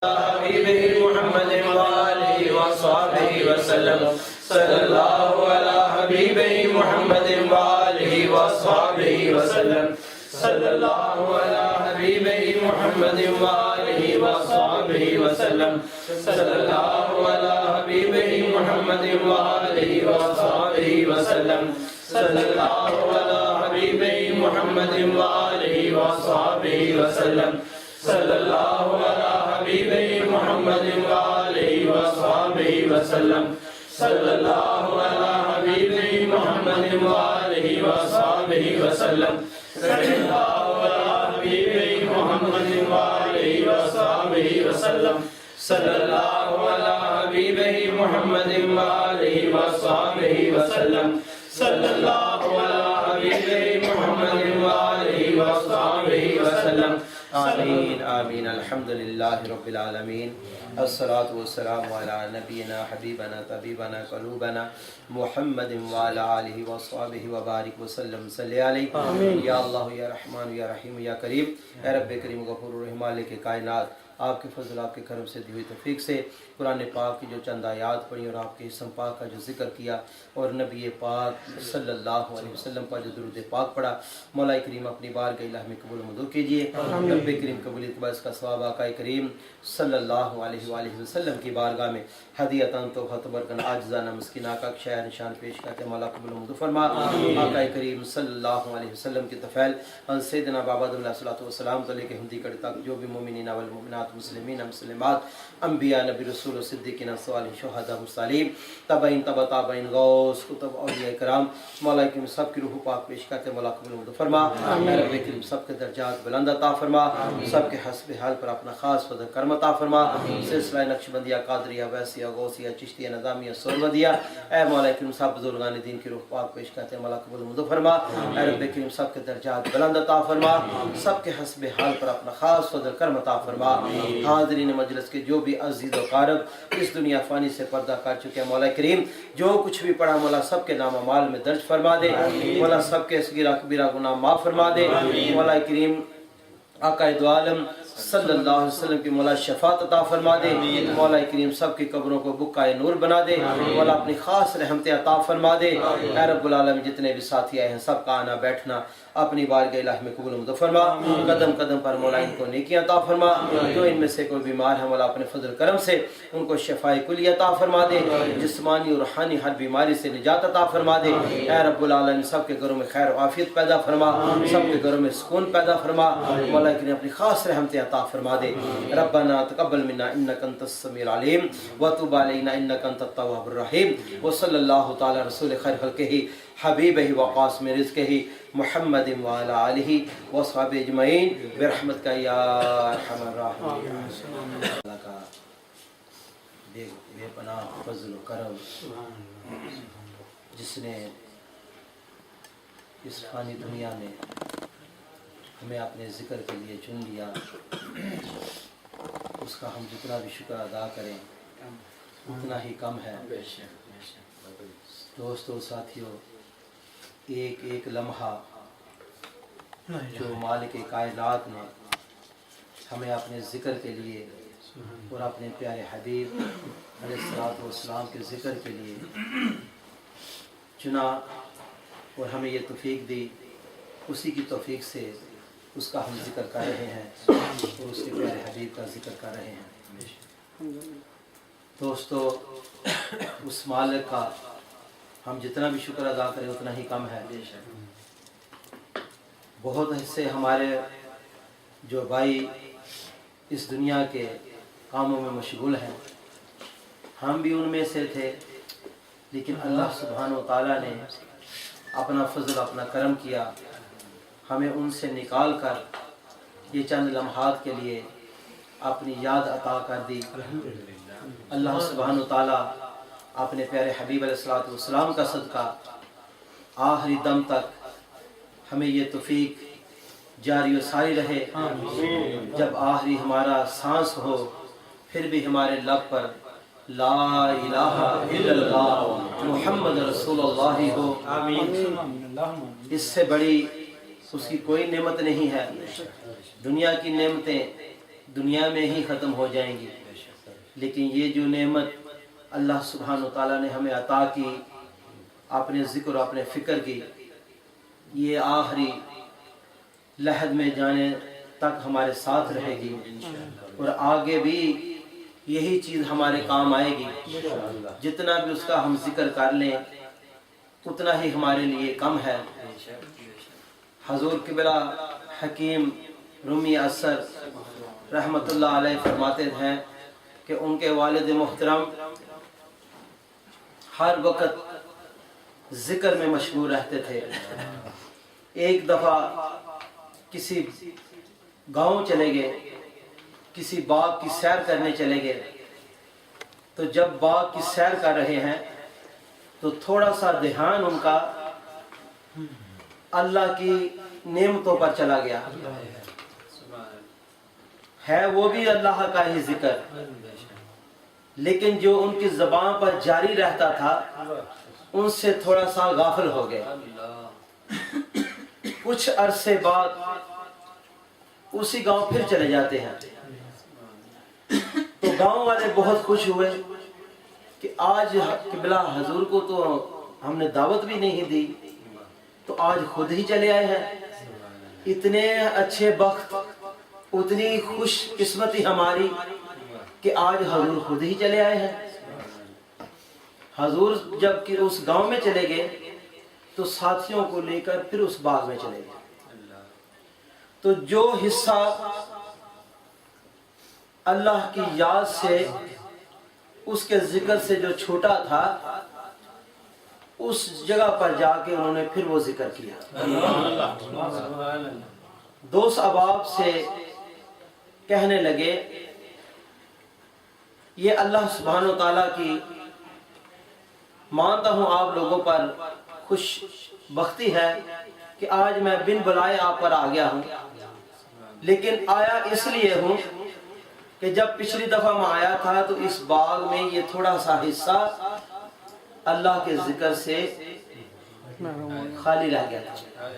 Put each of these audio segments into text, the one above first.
حبيبه محمد وآله وصحبه وسلم صلى الله على حبيبه محمد وآله وصحبه وسلم صلى الله على حبيبه محمد وآله وصحبه وسلم صلى الله على حبيبه محمد وآله وصحبه وسلم صلى الله على حبيبه محمد وآله وصحبه وسلم صلى الله على حبيبه محمد وآله وصحبه وسلم صلى الله على حبيبه محمد وآله وصحبه وسلم صلى الله على حبيبه محمد وآله وصحبه وسلم صلى الله على حبيبه محمد وآله وصحبه وسلم صلى الله على حبيبه محمد وآله وصحبه وسلم آمین آمین الحمد للہ رب العالمین الصلاة والسلام علی نبینا حبیبنا طبیبنا قلوبنا محمد وعلی آلہ وصحبہ وبارک وسلم صلی علیہ یا اللہ یا رحمان یا رحیم یا کریم اے رب کریم غفور الرحیم مالک کائنات، آپ کے فضل آپ کے کرم سے دی ہوئی توفیق سے قرآن پاک کی جو چند آیات پڑھی اور آپ کے اسم پاک کا جو ذکر کیا اور نبی پاک صلی اللہ علیہ وسلم کا جو درود پاک پڑھا، مولا کریم اپنی بارگاہ الہ میں قبول منظور کیجئے۔ رب کریم قبولیت کے بعد اس کا ثواب آقا کریم صلی اللہ علیہ وآلہ وسلم کی بارگاہ میں ہدیتاً تحفۃ برکن عاجزانہ مسکینہ کا شعر نشان پیش کرتے مولا قبول منظور فرما۔ آقا کریم صلی اللہ علیہ وسلم کی طفیل سیدنا بابا علیہ الصلوۃ والسلام تو لے کے ہندی کڑی تک جو بھی مومنین والمؤمنات مسلمین مسلمات انبیاء نبی رسول و صدیقین صالحین شہداء مرسلین تابعین تبع تابعین غوث کتب اولیاء کرام، مولا کریم سب کی روح پاک پیش کرتے مولا قبول منظور فرما۔ اے رب کریم سب کے درجات بلند عطا فرما، سب کے حسب حال پر اپنا خاص فضل کرم عطا فرما۔ سلسلہ نقشبندیہ قادریہ ویسیہ غوثیہ چشتیہ نظامیہ سرمدیہ اے مولا کریم سب بزرگان دین کی روح پاک پیش کرتے مولا قبول منظور فرما۔ اے رب کریم سب کے درجات بلند عطا فرما، سب کے حسب حال پر اپنا خاص فضل کرم عطا فرما۔ حاضرین مجلس کے جو بھی عزیز و قارب اس دنیا فانی سے پردہ کر چکے ہیں مولا کریم جو کچھ بھی پڑھا مولا سب کے نام اعمال میں درج فرما دے، مولا سب کے صغیرہ کبیرہ گناہ معاف فرما دے، مولا کریم آقا دو عالم صلی اللہ علیہ وسلم کی مولا شفاعت عطا فرما دے، مولا کریم سب کی قبروں کو بقائے نور بنا دے، مولا اپنی خاص رحمت عطا فرما دے۔ اے رب العالمین جتنے بھی ساتھی آئے ہیں سب کا آنا بیٹھنا اپنی بارگاہ الہ میں قبول منظور فرما۔ قدم قدم پر مولا ان کو نیکیاں عطا فرما، جو ان میں سے کوئی بیمار ہے مولا اپنے فضل کرم سے ان کو شفاء کلی عطا فرما دے، جسمانی اور روحانی ہر بیماری سے نجات عطا فرما دے۔ اے رب العالمین سب کے گھروں میں خیر و عافیت پیدا فرما، سب کے گھروں میں سکون پیدا فرما، مولا کریم اپنی خاص رحمت عطا فرما دے۔ ربنا تقبل منا انک انت السمیع العلیم وتب علینا انک انت التواب الرحیم، وصلی اللہ تعالی رسول خیر خلقہ حبیبہ وقاسم رزقہ محمد وعلی آلہ وصحبہ اجمعین برحمتک یا ارحم الراحمین۔ اللہ کا بے پناہ فضل و کرم جس نے اس فانی دنیا میں ہمیں اپنے ذکر کے لیے چن لیا، اس کا ہم جتنا بھی شکر ادا کریں اتنا ہی کم ہے۔ دوستو ساتھیو، ایک ایک لمحہ جو مالک کائنات نے ہمیں اپنے ذکر کے لیے اور اپنے پیارے حبیب علیہ الصلوۃ والسلام کے ذکر کے لیے چنا اور ہمیں یہ توفیق دی، اسی کی توفیق سے اس کا ہم ذکر کر رہے ہیں اور اس کے پیارے حبیب کا ذکر کر رہے ہیں۔ دوستو اس مالک کا ہم جتنا بھی شکر ادا کریں اتنا ہی کم ہے۔ بہت حصے ہمارے جو بھائی اس دنیا کے کاموں میں مشغول ہیں، ہم بھی ان میں سے تھے، لیکن اللہ سبحانہ و تعالیٰ نے اپنا فضل اپنا کرم کیا، ہمیں ان سے نکال کر یہ چند لمحات کے لیے اپنی یاد عطا کر دی۔ اللہ سبحانہ و تعالیٰ اپنے پیارے حبیب علیہ الصلوۃ والسلام کا صدقہ آخری دم تک ہمیں یہ توفیق جاری و ساری رہے، جب آخری ہمارا سانس ہو پھر بھی ہمارے لب پر لا الہ الا اللہ محمد رسول اللہ ہو۔ اس سے بڑی اس کی کوئی نعمت نہیں ہے۔ دنیا کی نعمتیں دنیا میں ہی ختم ہو جائیں گی، لیکن یہ جو نعمت اللہ سبحانہ و تعالیٰ نے ہمیں عطا کی، اپنے ذکر اور اپنے فکر کی، یہ آخری لحد میں جانے تک ہمارے ساتھ رہے گی، اور آگے بھی یہی چیز ہمارے کام آئے گی۔ جتنا بھی اس کا ہم ذکر کر لیں اتنا ہی ہمارے لیے کم ہے۔ حضور قبلہ حکیم رومی اثر رحمت اللہ علیہ فرماتے ہیں کہ ان کے والد محترم ہر وقت ذکر میں مشغول رہتے تھے۔ ایک دفعہ کسی گاؤں چلے گئے، کسی باغ کی سیر کرنے چلے گئے، تو جب باغ کی سیر کر رہے ہیں تو تھوڑا سا دھیان ان کا اللہ کی نعمتوں پر چلا گیا، ہے وہ بھی اللہ کا ہی ذکر، لیکن جو ان کی زبان پر جاری رہتا تھا ان سے تھوڑا سا غافل ہو گئے۔ کچھ عرصے بعد اسی گاؤں پھر چلے جاتے ہیں، تو گاؤں والے بہت خوش ہوئے کہ آج قبلہ حضور کو تو ہم نے دعوت بھی نہیں دی، تو آج خود ہی چلے آئے ہیں۔ اتنے اچھے بخت، اتنی خوش قسمتی ہماری کہ آج حضور خود ہی چلے آئے ہیں۔ حضور جب کہ اس گاؤں میں چلے گئے تو ساتھیوں کو لے کر پھر اس باغ میں چلے گئے، تو جو حصہ اللہ کی یاد سے، اس کے ذکر سے جو چھوٹا تھا، اس جگہ پر جا کے انہوں نے پھر وہ ذکر کیا۔ دوست احباب سے کہنے لگے یہ اللہ سبحانہ و تعالیٰ کی، مانتا ہوں آپ لوگوں پر خوش بختی ہے کہ آج میں بن بلائے آپ پر آ گیا ہوں، لیکن آیا اس لیے ہوں کہ جب پچھلی دفعہ میں آیا تھا تو اس باغ میں یہ تھوڑا سا حصہ اللہ کے ذکر سے خالی رہ گیا تھا،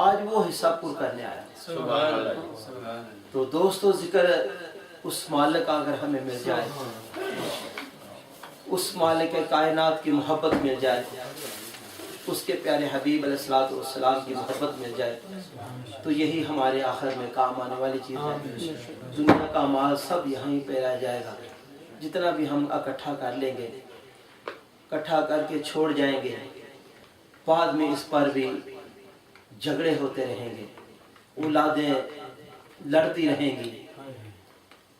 آج وہ حصہ پر کرنے آیا۔ تو دوستو، ذکر اس مالک کا اگر ہمیں مل جائے، اس مالک کائنات کی محبت مل جائے، اس کے پیارے حبیب علیہ السلام کی محبت مل جائے، تو یہی ہمارے آخر میں کام آنے والی چیز ہے۔ دنیا کا مال سب یہیں پہ رہ جائے گا، جتنا بھی ہم اکٹھا کر لیں گے، اکٹھا کر کے چھوڑ جائیں گے، بعد میں اس پر بھی جھگڑے ہوتے رہیں گے، اولادیں لڑتی رہیں گی،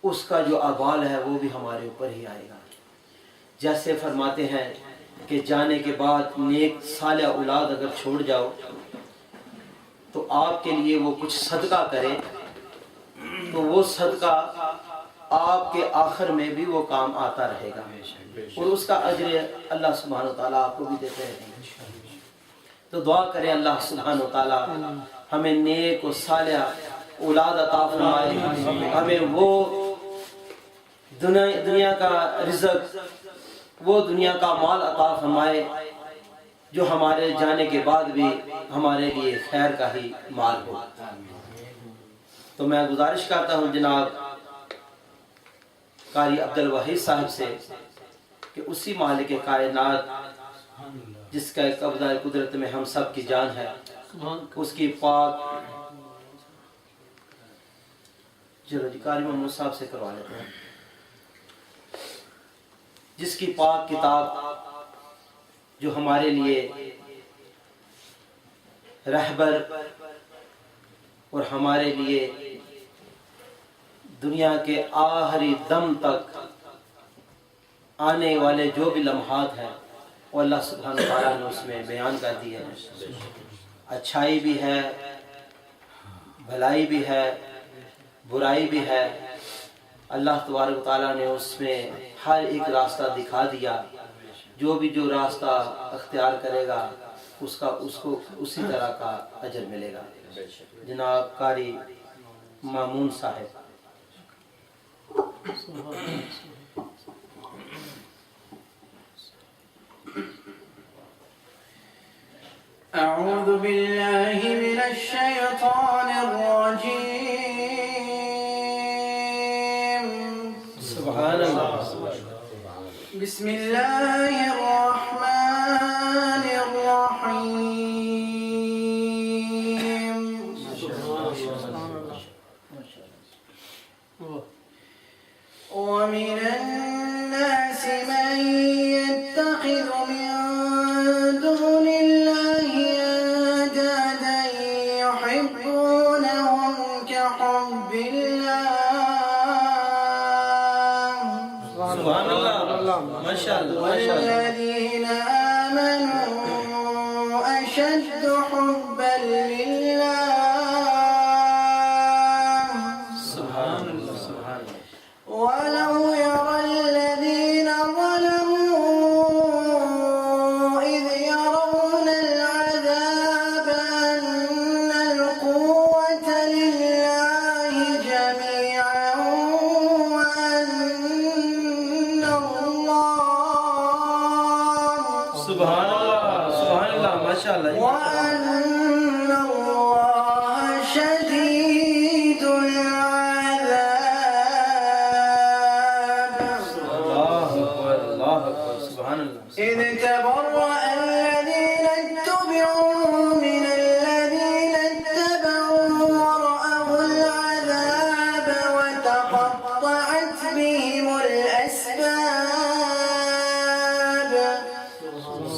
اس کا جو اعمال ہے وہ بھی ہمارے اوپر ہی آئے گا۔ جیسے فرماتے ہیں کہ جانے کے بعد نیک صالح اولاد اگر چھوڑ جاؤ تو آپ کے لیے وہ کچھ صدقہ کرے، تو وہ صدقہ آپ کے آخر میں بھی وہ کام آتا رہے گا، اور اس کا اجر اللہ سبحانہ و تعالیٰ آپ کو بھی دیتے رہیں گے۔ تو دعا کریں اللہ سبحانہ و تعالیٰ ہمیں نیک و صالح اولاد عطا فرمائے، ہمیں وہ دنیا کا رزق، وہ دنیا کا مال عطا فرمائے جو ہمارے جانے کے بعد بھی ہمارے لیے خیر کا ہی مال ہو۔ تو میں گزارش کرتا ہوں جناب قاری عبدالوحید صاحب سے کہ اسی مالک کائنات جس کا قبضہ قدرت میں ہم سب کی جان ہے، اس کی پاک، چلو جی قاری محمود صاحب سے کروا لیتے ہیں، جس کی پاک کتاب جو ہمارے لیے رہبر اور ہمارے لیے دنیا کے آخری دم تک آنے والے جو بھی لمحات ہیں وہ اللہ سبحانہ وتعالیٰ نے اس میں بیان کر دی ہے۔ اچھائی بھی ہے، بھلائی بھی ہے، برائی بھی ہے، اللہ تبارک و تعالیٰ نے اس میں ہر ایک راستہ دکھا دیا، جو بھی جو راستہ اختیار کرے گا اس کو اسی طرح کا اجر ملے گا۔ جناب قاری مامون صاحب۔ أعوذ بالله من الشيطان الرجيم سبحان اللہ. بسم الله الرحمن الرحيم. ومن الناس من يتخذ من دون الله أندادا يحبونهم كحب الله. سبحان اللہ. ماشاء اللہ. والذين آمنوا أشد حبا لله. سبحان اللہ. سبحان اللہ. ولو يرى الذين ظلموا إذ يرون العذاب أن القوة لله جميعا وأن الله سبحان اللہ. سبحان اللہ. ماشاء اللہ. وأن الله شديد العذاب. اللہ اکبر. اللہ اکبر. سبحان اللہ. إذ تبرأ الذين اتبعوا من الذين اتبعوا ورأوا العذاب وتقطعت بهم الأسباب.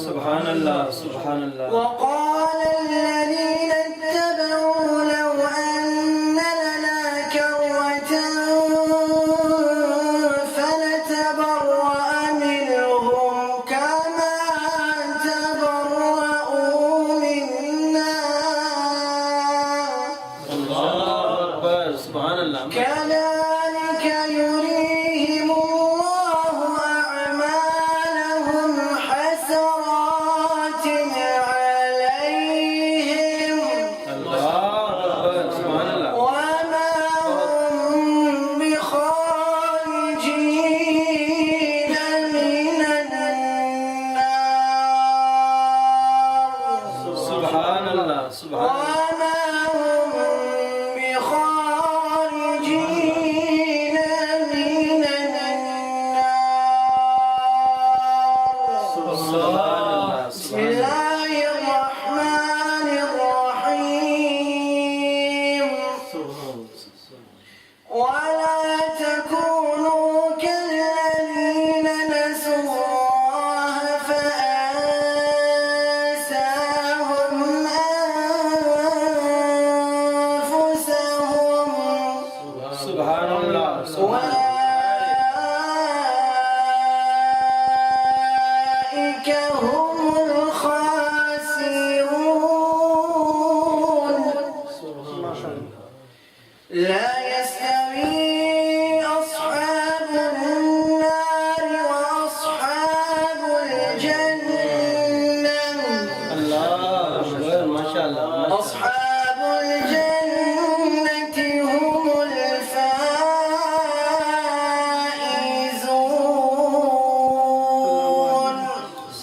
سبحان اللہ. سبحان اللہ. وقال الذين اتبعوا لو أن لنا كرة فنتبرأ منهم كما تبرأوا منا اللہ اکبر. سبحان اللہ. كذلك يريهم الله أعمالهم حسرات عليهم اللہ اکبر. سبحان اللہ. وما هم بخارجين من النار. سبحان اللہ. سبحان اللہ. وما هم بخارجين من النار. سبحان اللہ. بسم الله الرحمن الرحيم. ولا تكونوا كالذين نسوا الله فأنساهم أنفسهم. سبحان اللہ. سبحان اللہ. أولئك هم الخاسرون. لا يستوي أصحاب النار وأصحاب الجنة. اللہ اکبر. ماشاء اللہ. أصحاب الجنة هم الفائزون.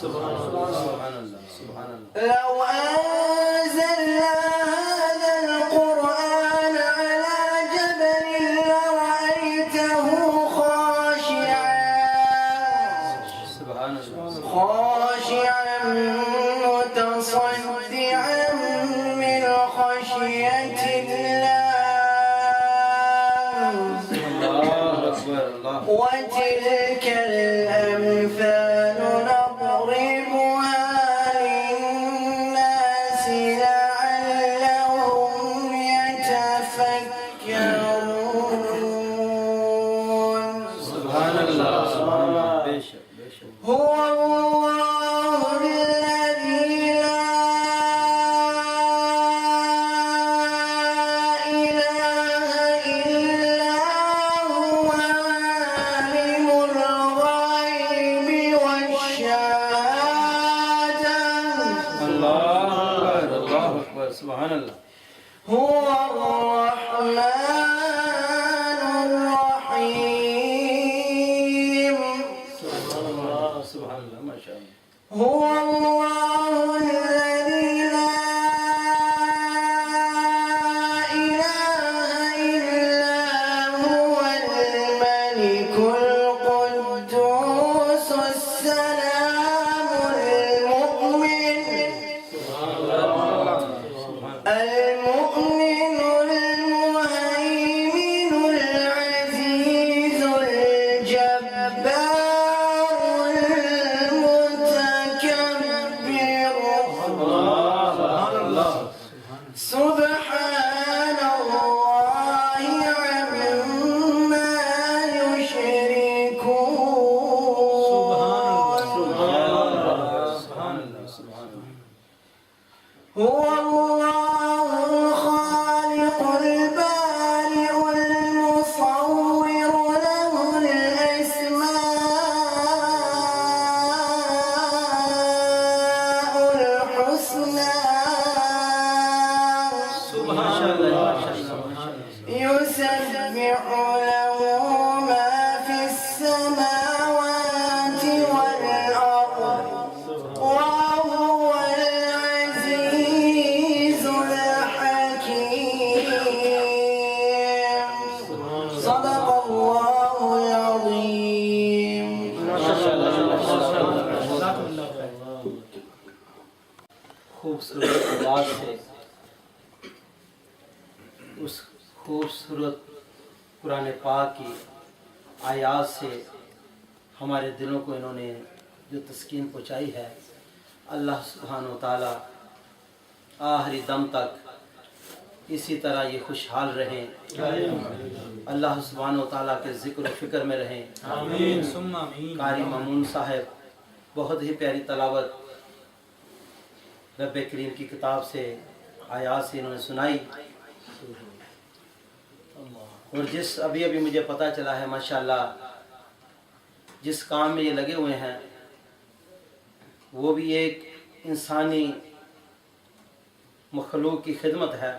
سبحان اللہ. سبحان اللہ. سبحان اللہ. لو أنزلنا هذا القرآن على جبل لرأيته خاشعا سبحان اللہ. خاشعا متصدعا من خشية الله. اللہ اکبر. اللہ. وتلك الأمثال نضربها للناس لعلهم يتفكرون. سبحان اللہ. سبحان اللہ. بے شک. بے شک. هو الله الذي لا إله إلا هو عالم الغيب والشهادة. اللہ اکبر. اللہ اکبر. سبحان اللہ. هو الرحمن الرحيم. سبحان اللہ. سبحان اللہ. ماشاء اللہ. هو الله الذي لا إله إلا هو الملك السماوات والأرض وهو العزيز الحكيم صدق الله العظيم. خوبصورت انداز سے اس خوبصورت قرآن پاک کی آیات سے ہمارے دلوں کو انہوں نے جو تسکین پہنچائی ہے، اللہ سبحانہ و تعالیٰ آخری دم تک اسی طرح یہ خوشحال رہیں، اللہ سبحانہ و تعالیٰ کے ذکر و فکر میں رہیں. قاری مامون صاحب بہت ہی پیاری تلاوت رب کریم کی کتاب سے آیات سے انہوں نے سنائی، اور جس ابھی مجھے پتہ چلا ہے ماشاءاللہ جس کام میں یہ لگے ہوئے ہیں وہ بھی ایک انسانی مخلوق کی خدمت ہے.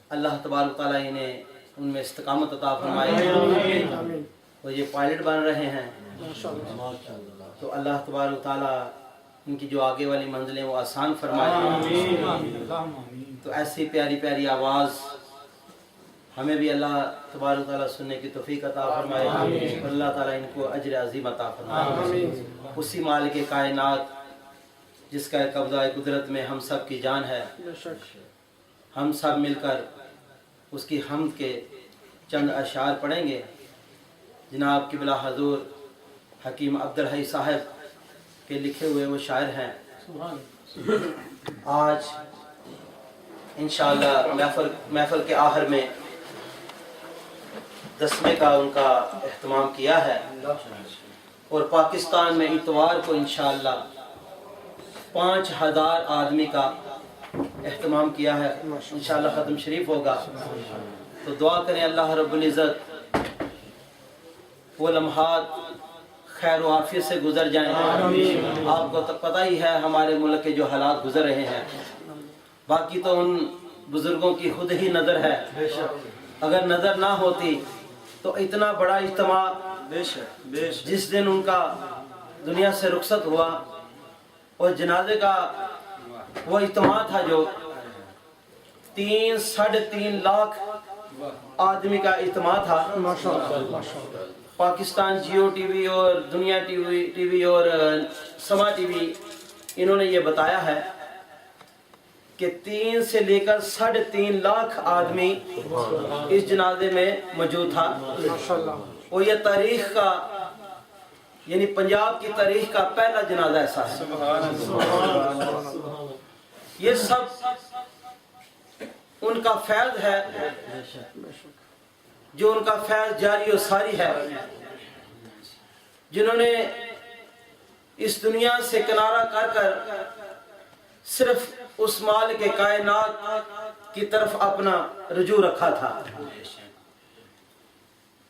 اللہ تبارک و تعالیٰ انہیں ان میں استقامت عطا فرمائے، اور یہ پائلٹ بن رہے ہیں تو اللہ تبارک و تعالیٰ ان کی جو آگے والی منزلیں وہ آسان فرمائے. تو ایسی پیاری پیاری آواز ہمیں بھی اللہ تبارک و تعالیٰ سننے کی توفیق عطا فرمائے، اور اللہ تعالیٰ ان کو اجر عظیم عطا فرمائے. اسی مالک کائنات جس کا قبضہ قدرت میں ہم سب کی جان ہے، ہم سب مل کر اس کی حمد کے چند اشعار پڑھیں گے. جناب قبلہ حضور حکیم عبدالحی صاحب کے لکھے ہوئے وہ شاعر ہیں. آج انشاءاللہ محفل کے آخر میں 10ویں کا ان کا اہتمام کیا ہے، اور پاکستان میں اتوار کو انشاءاللہ 5000 آدمی کا اہتمام کیا ہے. انشاءاللہ ختم شریف ہوگا، تو دعا کریں اللہ رب العزت وہ لمحات خیر و عافیت سے گزر جائیں. آپ کو تو پتہ ہی ہے ہمارے ملک کے جو حالات گزر رہے ہیں، باقی تو ان بزرگوں کی خود ہی نظر ہے. اگر نظر نہ ہوتی تو اتنا بڑا اجتماع جس دن ان کا دنیا سے رخصت ہوا، اور جنازے کا وہ اجتماع تھا جو 3-3.5 لاکھ آدمی کا اجتماع تھا. پاکستان جیو ٹی وی اور دنیا ٹی وی اور سما ٹی وی انہوں نے یہ بتایا ہے کہ 3 سے لے کر 3.5 لاکھ آدمی اس جنازے میں موجود تھا. اور یہ تاریخ کا یعنی پنجاب کی تاریخ کا پہلا جنازہ ایسا ہے. یہ سب ان کا فیض ہے، جو ان کا فیض جاری و ساری ہے، جنہوں نے اس دنیا سے کنارہ کر کر صرف اس مالک کائنات کی طرف اپنا رجوع رکھا تھا.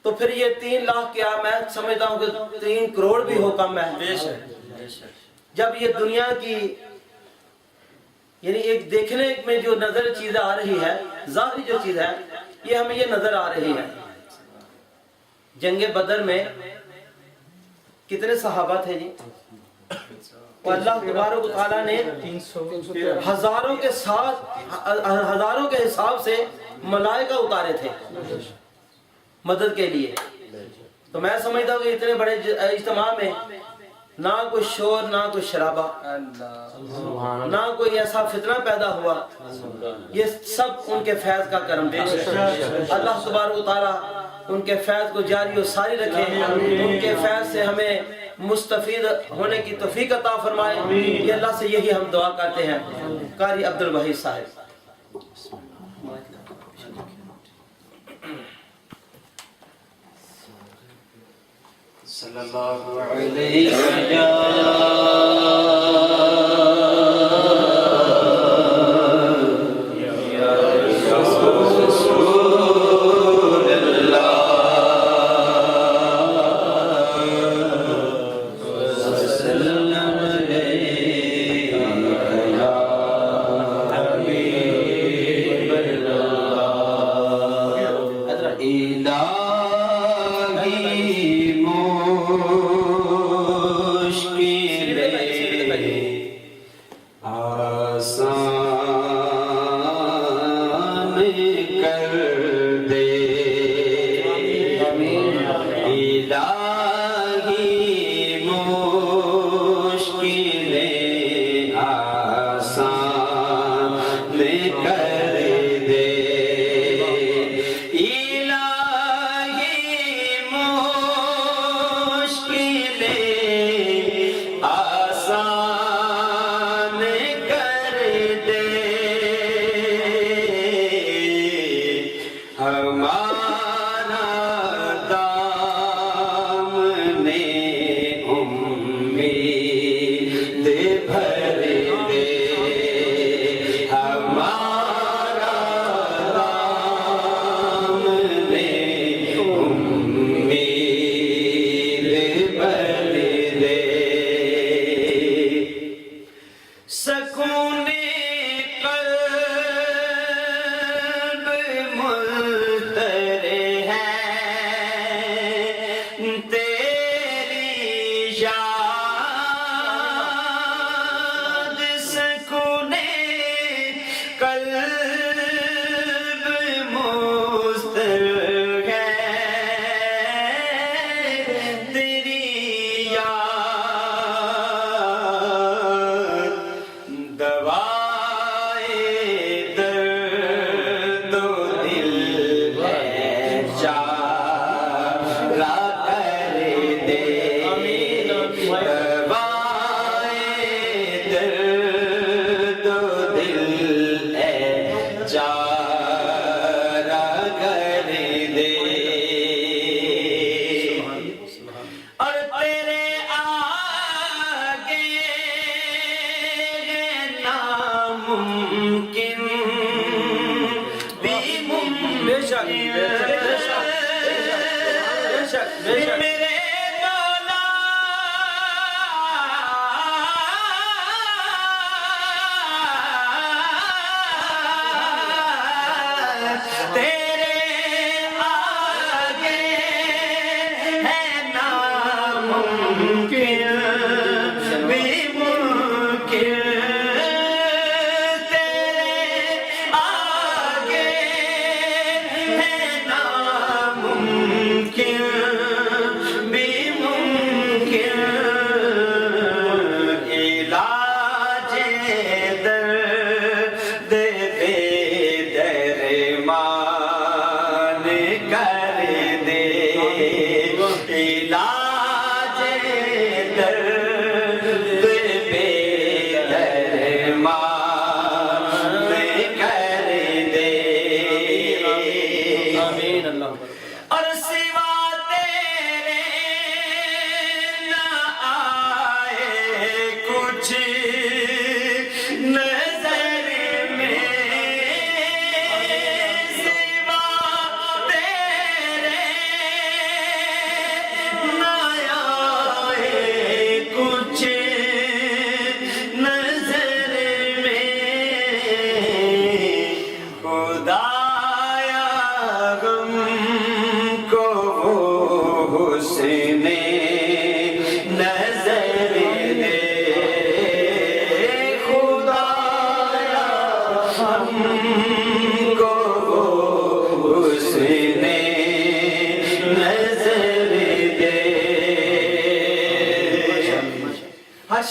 تو پھر یہ 3 لاکھ کیا، میں سمجھتا ہوں کہ 3 کروڑ بھی ہو کم ہے. جب یہ دنیا کی یعنی ایک دیکھنے میں جو نظر چیزیں آ رہی ہے، ظاہری جو چیز ہے، یہ ہمیں یہ نظر آ رہی ہے. جنگ بدر میں کتنے صحابہ تھے جی؟ اور اللہ تبارک و تعالیٰ نے ہزاروں کے حساب سے ملائکہ اتارے تھے مدد کے لیے. تو میں سمجھتا ہوں کہ اتنے بڑے اجتماع میں نہ کوئی شور، نہ کوئی شرابہ، نہ کوئی ایسا فتنہ پیدا ہوا. یہ سب ان کے فیض کا کرم تھا. اللہ تبارک و تعالیٰ ان کے فیض کو جاری و ساری رکھے، ان کے فیض سے ہمیں مستفید ہونے کی توفیق عطا فرمائے. یہ اللہ سے یہی ہم دعا کرتے ہیں. قاری عبدالوحید صاحب. صلی اللہ علیہ الہی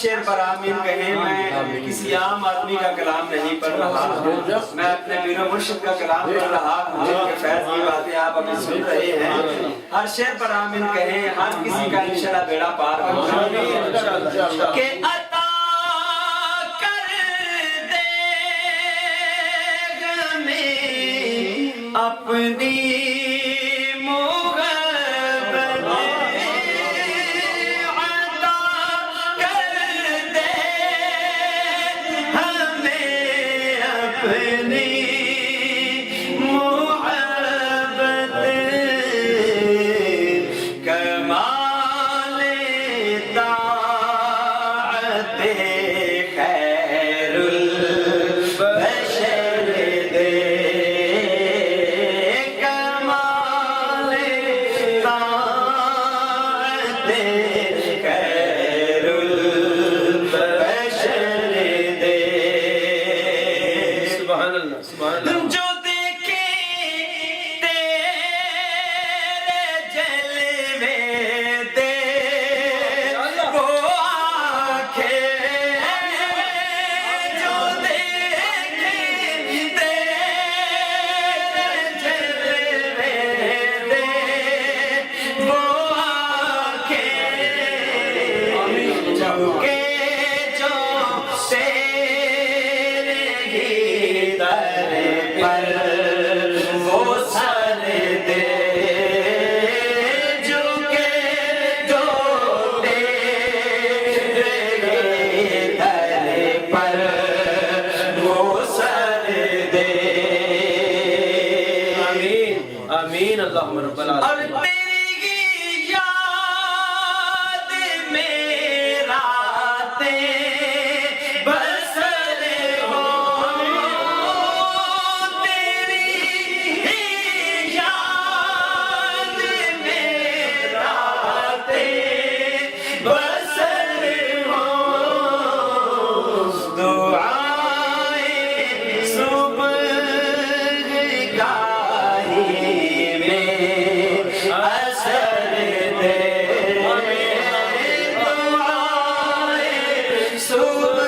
شعر پر آمین کہیں. میں کسی عام آدمی کا کلام نہیں پڑھ رہا ہوں, میں اپنے پیر و مرشد کا کلام پڑھ رہا ہوں جن کے فیض کی باتیں آپ ابھی سن رہے ہیں. ہر شعر پر آمین کہیں, ہر کسی کا انشاءاللہ بیڑا پار ہوگا کہ عطا کر دے ہمیں اپنی کمال دے خیر البشر دے سبحان اللہ سبحان اللہ جو دیکھے تیرے جلوے دے وہ آنکھیں جو دیکھے تیرے جلوے دے وہ آنکھیں جو کہ جو تیرے ہی در پر وہ سر دے جو کہ جو تیرے در پر وہ سر دے آمین آمین اللہم رب اور العالمین تیری یاد میں راتیں بسر ہوں تیری یاد میں راتیں بسر ہوں دعائیں صبح گاہی میں اثر دے دعائیں صبح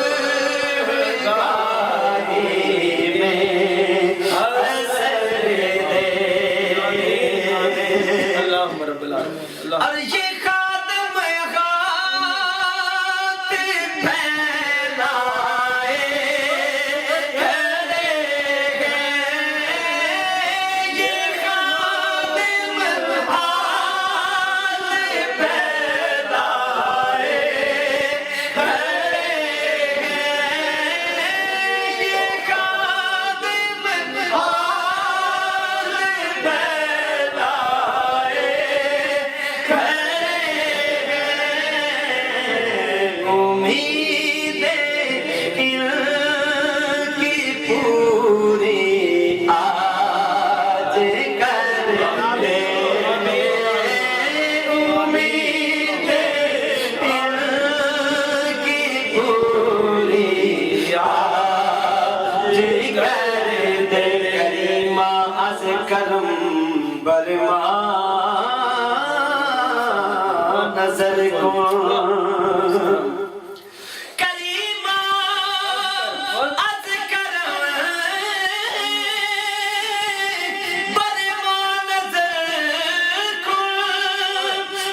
گاہی میں اثر دے اللہم رب العالمین اللہ اور یہ خاتم ہاتھ پھیلائے کھڑے ہیں یہ خاتم ہاتھ پھیلائے کھڑے ہیں یہ خاتم ہاتھ پھیلائے امید ان کی پوری آج کر دے امید ان کی پوری آج کر دے کریمہ از کرم برما نظر کو کریمہ از کرم برما نظر کو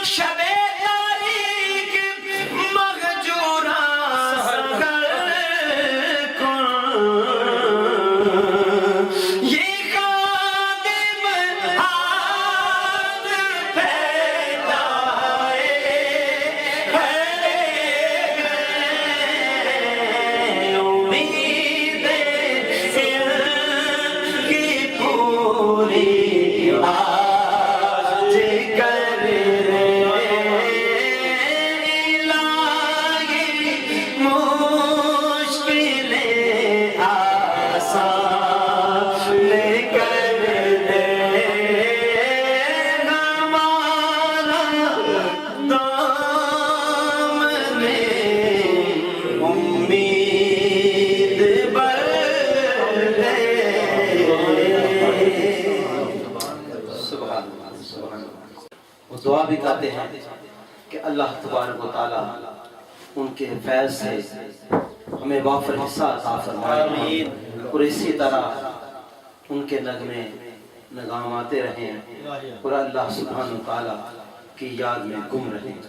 شب تاریک مہجوراں سحر کو یہ خادم ہاتھ پھیلائے کھڑے ہیں امید ان کی پوری آج کر دے الہی مشکلیں آسان کر دے ہمارا دامن امید بر دے سبحان اللہ سبحان اللہ وہ دعا بھی کہتے ہیں کہ اللہ تبارک و تعالی ان کے فیض سے ہمیں وافر حصہ عطا فرمائے اور اسی طرح ان کے نغمے نغام آتے رہیں اور اللہ سبحانہ و تعالی کی یاد میں گم رہیں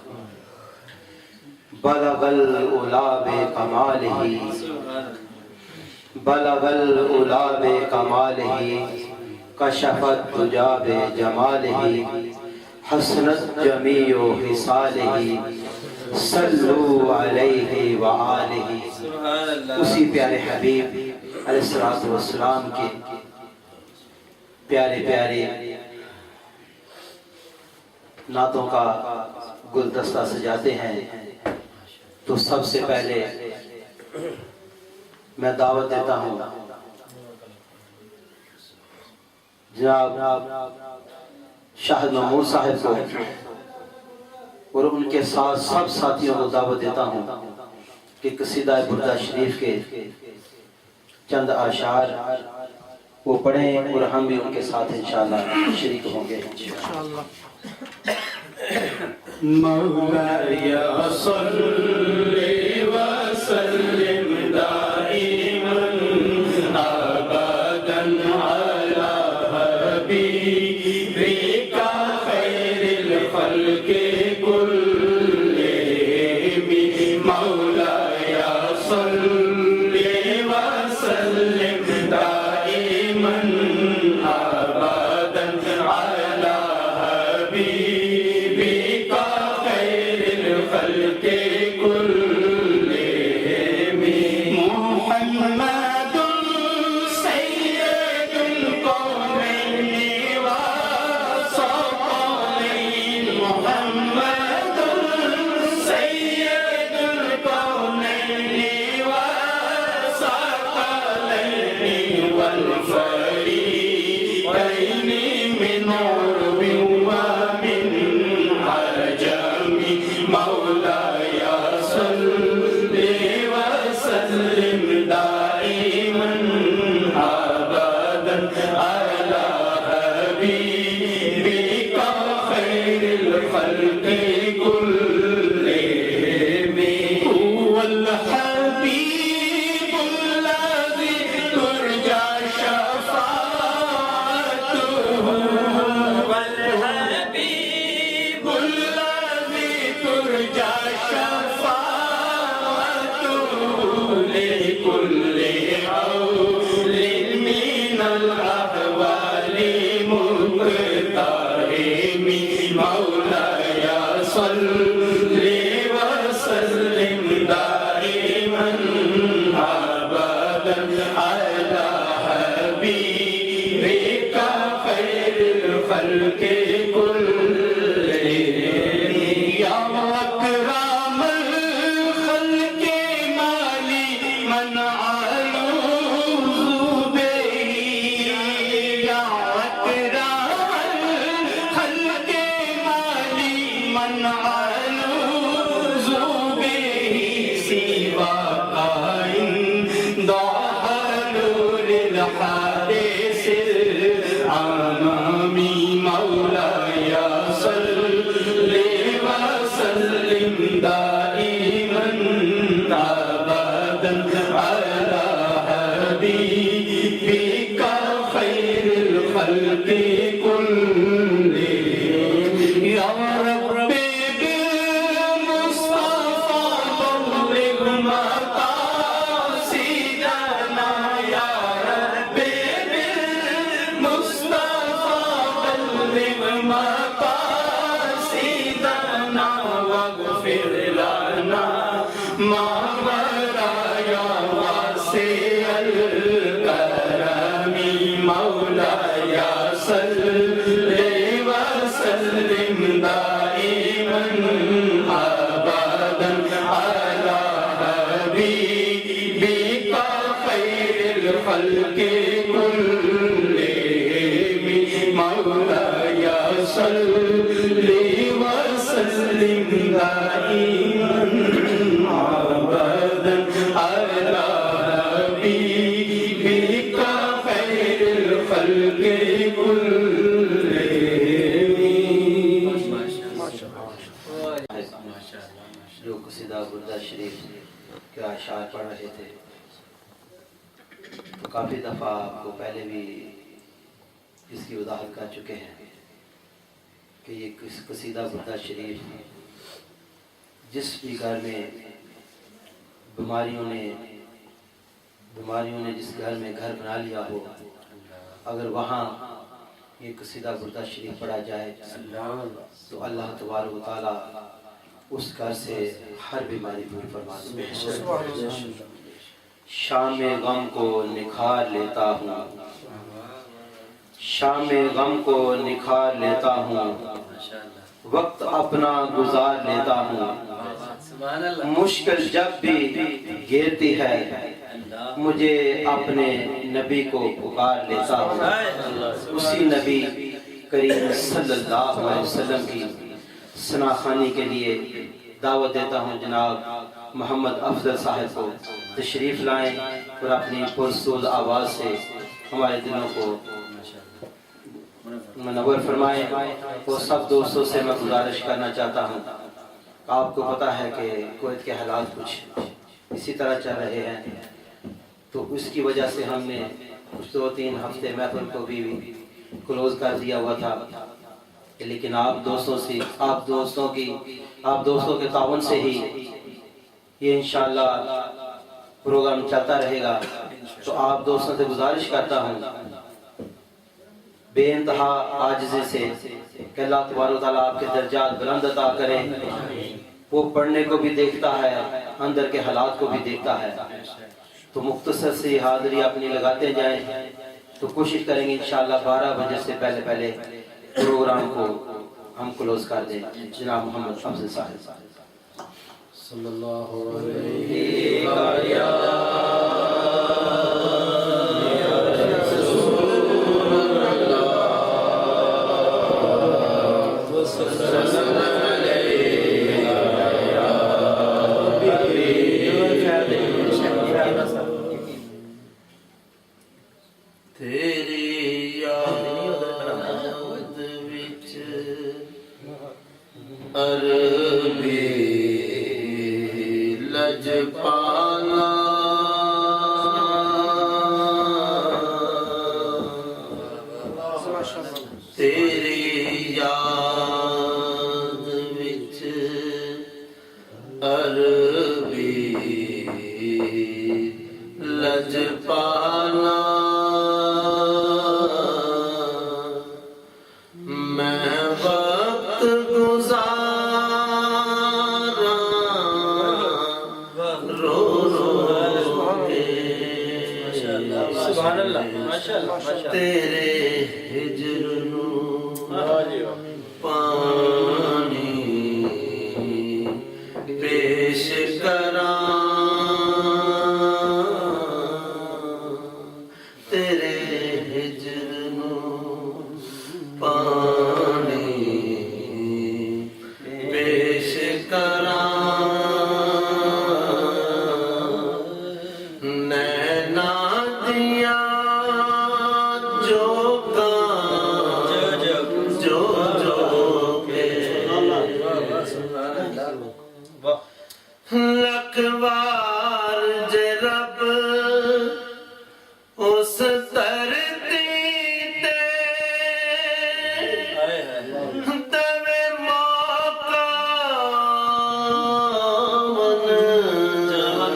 بلغ العلا بکمالہ بلغ العلا بکمالہ کشفت الدجا بجمالہ حسنت جمیع خصالہ صلو علیہ وآلہ سبحان اللہ اسی پیارے حبیب علیہ السلام کے پیارے پیارے نعتوں کا گلدستہ سجاتے ہیں تو سب سے پہلے میں دعوت دیتا ہوں جناب شاہد محمود صاحب کو اور ان کے ساتھ سب ساتھیوں کو دعوت دیتا ہوں کہ قصیدہ بردہ شریف کے چند اشعار وہ پڑھیں اور ہم بھی ان کے ساتھ انشاءاللہ شریک ہوں گے انشاءاللہ۔ مولاي صل وسلم دائما ابدا على حبيبك خير الخلق كلهم مولاي صل وسلم دائما ابدا على حبيبك خير الخلق كلهم محمد سيد الكونين والثقلين محمد سيد الكونين والثقلين والفريقين من عرب ومن عجم مولاي صل وسلم دائما ابدا على حبيبك خير الخلق كلهم هو الحبيب الذي ترجى شفاعته هو الحبيب الذي ترجى شفاعته لكل حول من الأحوال مقتحم مولاي صل وسلم دائما أبدا على حبيبك خير الخلق كلهم يا أكرم الخلق مالي من أعوذ به يا أكرم الخلق مالي من أعوذ به سواك عند حلول الحادث الأمامي مولاي صل وسلم دائما أبدا على حبيبك خير الخلق كلهم يا رب بالمصطفى بلغ مقاصدنا يا رب بالمصطفى بلغ مقاصدنا واغفر لنا ما ورايا واسع الكرم مولاي صل وسلم دائما ابدا على حبيبك خير الخلق كلهم مولاي صل وسلم دائما ابدا على حبيبك خير الخلق جو قصیدہ بردہ شریف کے اشعار پڑھ رہے تھے تو کافی دفعہ آپ کو پہلے بھی اس کی وضاحت کر چکے ہیں کہ یہ قصیدہ بردہ شریف جس بھی گھر میں بیماریوں نے جس گھر میں گھر بنا لیا ہو اگر وہاں یہ قصیدہ بردہ شریف پڑھا جائے تو اللہ تبارک و تعالیٰ اس گھر سے ہر بیماری دور فرما دے۔ شام غم کو نکھار لیتا ہوں، شام غم کو نکھار لیتا ہوں، وقت اپنا گزار لیتا ہوں، مشکل جب بھی گھیرتی ہے مجھے اپنے نبی کو پکار لیتا ہوں۔ اسی نبی کریم صلی اللہ علیہ وسلم کی ثنا خوانی کے لیے دعوت دیتا ہوں جناب محمد افضل صاحب کو تشریف لائیں اور اپنی پرسود آواز سے ہمارے دلوں کو منور فرمائیں۔ اور سب دوستوں سے میں گزارش کرنا چاہتا ہوں، آپ کو پتہ ہے کہ کویت کے حالات کچھ اسی طرح چل رہے ہیں، تو اس کی وجہ سے ہم نے کچھ 2-3 ہفتے محفل کو بھی کلوز کر دیا ہوا تھا، لیکن آپ دوستوں کے تعاون سے ہی یہ انشاءاللہ پروگرام چلتا رہے گا۔ تو آپ دوستوں سے گزارش کرتا ہوں بے انتہا عاجزی سے کہ اللہ تبارک و تعالیٰ آپ کے درجات بلند عطا کرے۔ وہ پڑھنے کو بھی دیکھتا ہے، اندر کے حالات کو بھی دیکھتا ہے، تو مختصر سی حاضری اپنی لگاتے جائیں، تو کوشش کریں گے انشاءاللہ 12 بجے سے پہلے پروگرام کو ہم کلوز کر دیں۔ جناب محمد افضل صاحب صلی اللہ علیہ تیری یاد وچ عربی لجپالا تیری یاد وچ عربی لجپالا میں وقت گزارا رو رو کے سبحان اللہ، ماشاءاللہ تیرے ہجر نو پانی پیش کراں تیرے ہجر نو پانی پیش کراں نینا دیا لکھوار جے رب اس دھرتی تے دوے موقع جان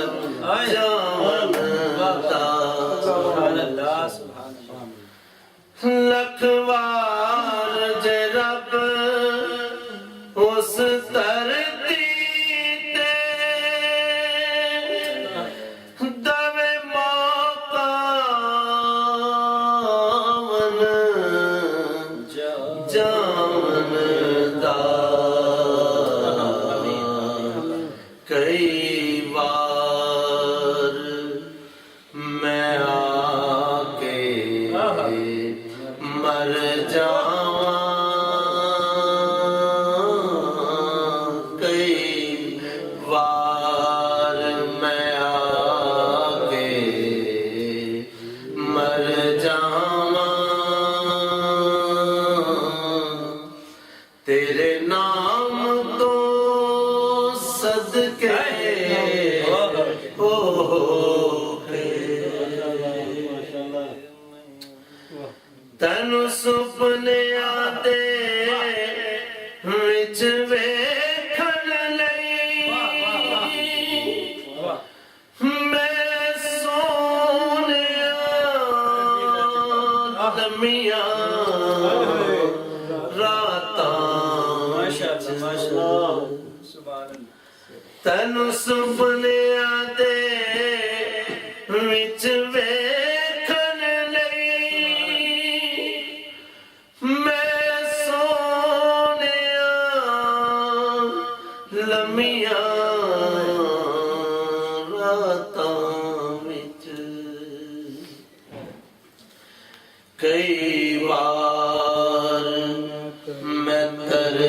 لکھوار جے رب اس دھرتی کئی بار میں آ کے مر جاواں کئی بار میں آ کے مر جاواں تیرے نام تو صدقے تینو سپنے آدے وچ ویکھن لئی میں سونیا لمیاں تینو سپنے آدے وچ ویکھن لئی میں سونیا لمیاں راتاں وچ کئی بار میں ترلے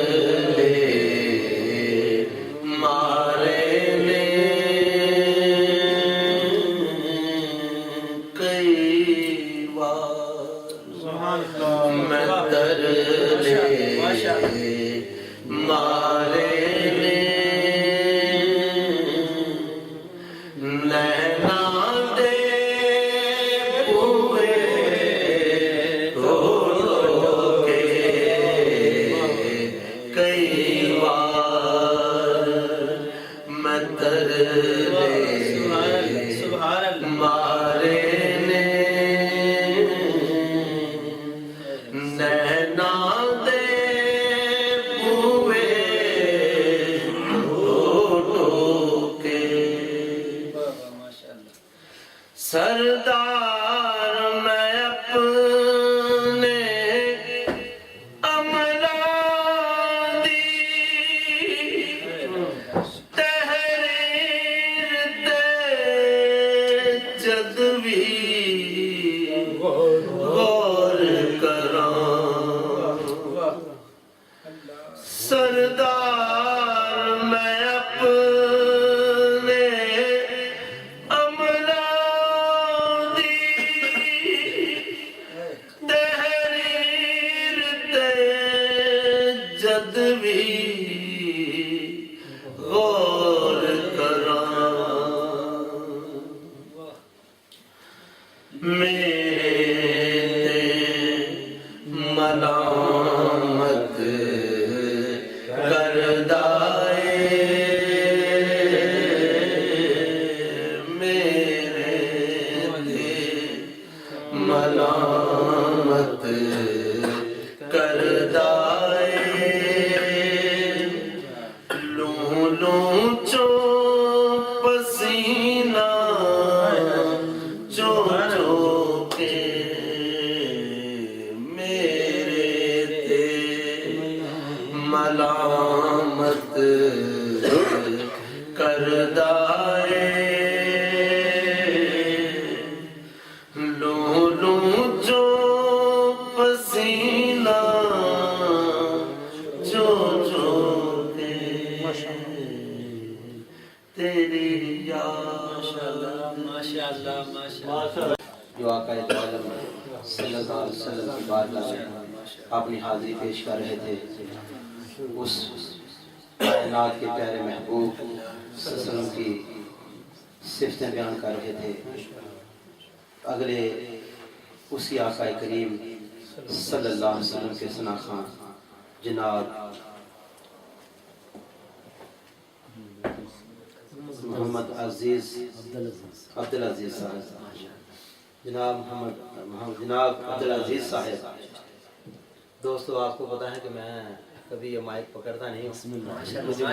چو پسینہ چو چو کے میرے تے ملامت کردائے لوں لوں جو پسینہ جو جو کے تیری یاد جو آقا عالم صلی اللہ علیہ وسلم کی بارگاہ میں اپنی حاضری پیش کر رہے تھے، اس کائنات کے پیارے محبوب صلی اللہ علیہ وسلم کی صفتیں بیان کر رہے تھے، اگلے اسی آقا کریم صلی اللہ علیہ وسلم کے ثنا خان جناب محمد عبدالعزیز صاحب، جناب عبدالعزیز صاحب. دوستو آپ کو پتا ہے کہ میں کبھی یہ مائک پکڑتا نہیں ہوں، مجھے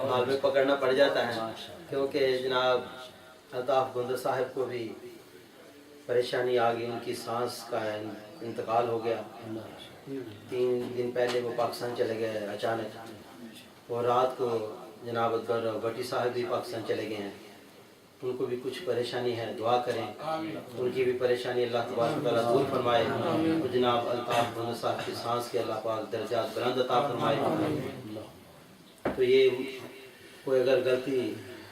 حال میں پکڑنا پڑ جاتا ہے کیونکہ جناب الطاف گندر صاحب کو بھی پریشانی آ گئی، ان کی سانس کا انتقال ہو گیا. 3 دن پہلے وہ پاکستان چلے گئے اچانک، اور رات کو جناب اکبر بٹی صاحب بھی پاکستان چلے گئے ہیں. ان کو بھی کچھ پریشانی ہے، دعا کریں ان کی بھی پریشانی اللہ تبارک و تعالیٰ دور فرمائے، اور جناب الطاف گندر صاحب کی سانس کے اللہ پاک درجات بلند عطا فرمائے. تو یہ کوئی اگر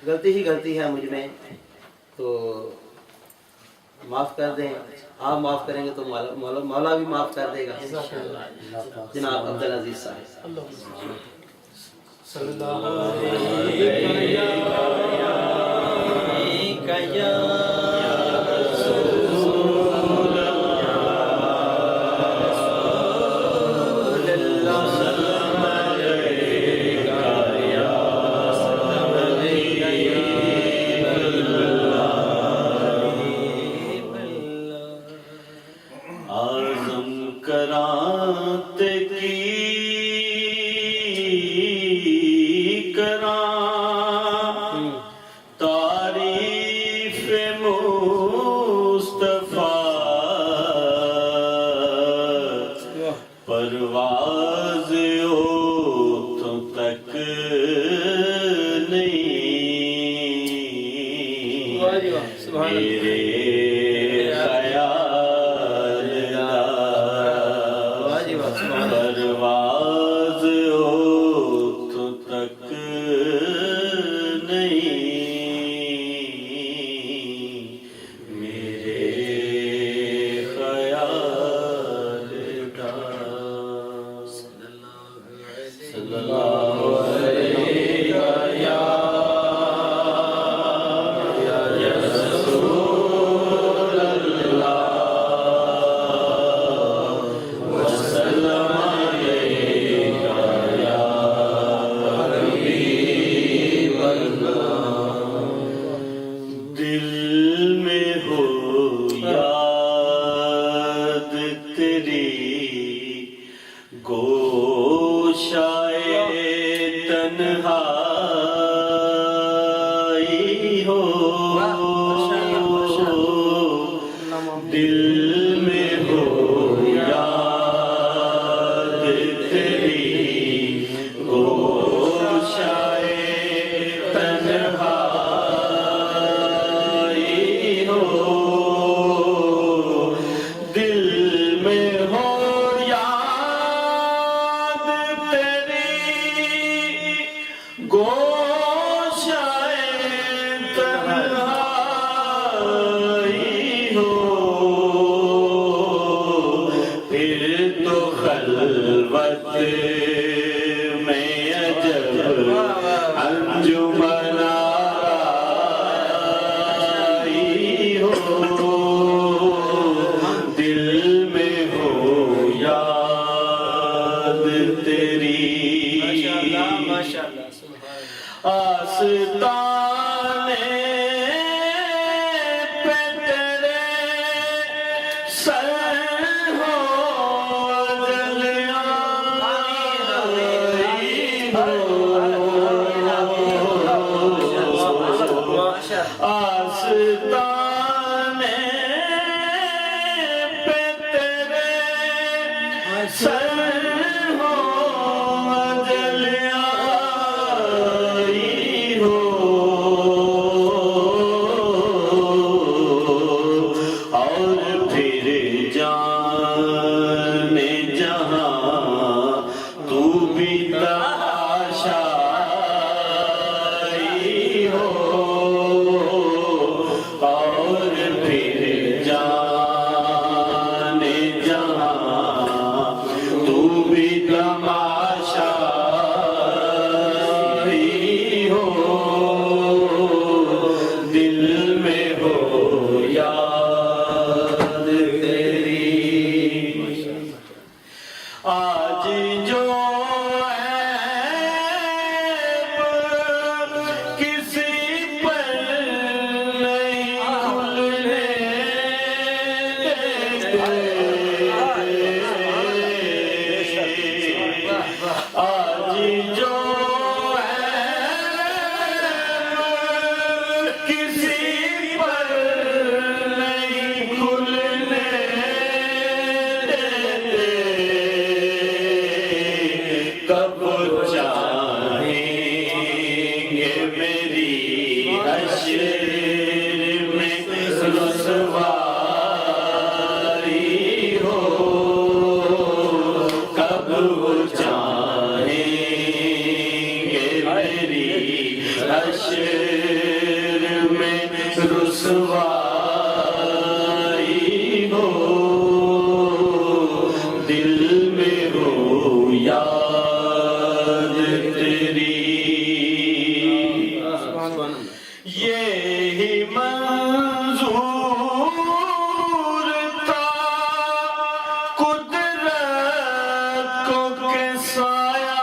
غلطی ہے مجھ میں تو معاف کر دیں، آپ معاف کریں گے تو مولا بھی معاف کر دے گا. جناب عبدالعزیز صاحب صلی اللہ علیہ پرواز اوٹھوں تک نہیں میرے خیال پرواز اوٹھوں تک نہیں میرے خیال صلی اللہ علیہ یا رسول اللہ وسلم علیک یا حبیب اللہ. دل میں ہو یاد تیری گوشائے تنہائی ہو، دل میں ہو یاد تیری گوشائے تنہائی ہو، دل میں ہو گوشائے تنہائی ہو، پھر تو خلوت میں عجب انجمن آئی ہو، دل میں ہو یاد تیری آستانے پہ تیرے سر ہو جل آئی ہو، دل میں ہو یاد تیری آج جو عیب کسی پر نہیں کھلنے آج جو کسی پر نہیں کھلنے کب چاہیں گے میری حشر میں رسوائی ہو کب چاہیں گے میری حشر میں رسوائی ہو دل میں ہو یاد تیری یہی منظور تھا قدرت کو کہ سایہ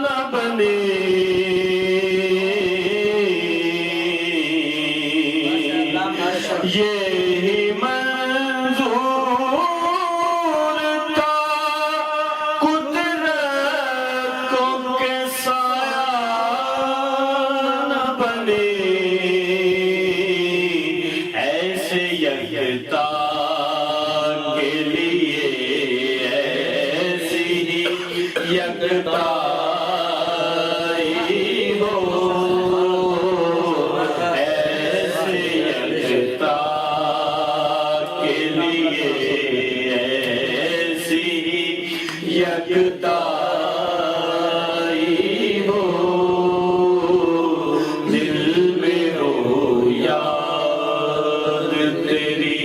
نہ بنے یہی منظور تھا قدرت کو کہ سایہ نہ بنے ایسے یکتا کے لیے ایسی ہی یکتائی ہو ایسے یکتا کے لیے ایسی ہی یکتائی ہو دل میں ہو یاد تیری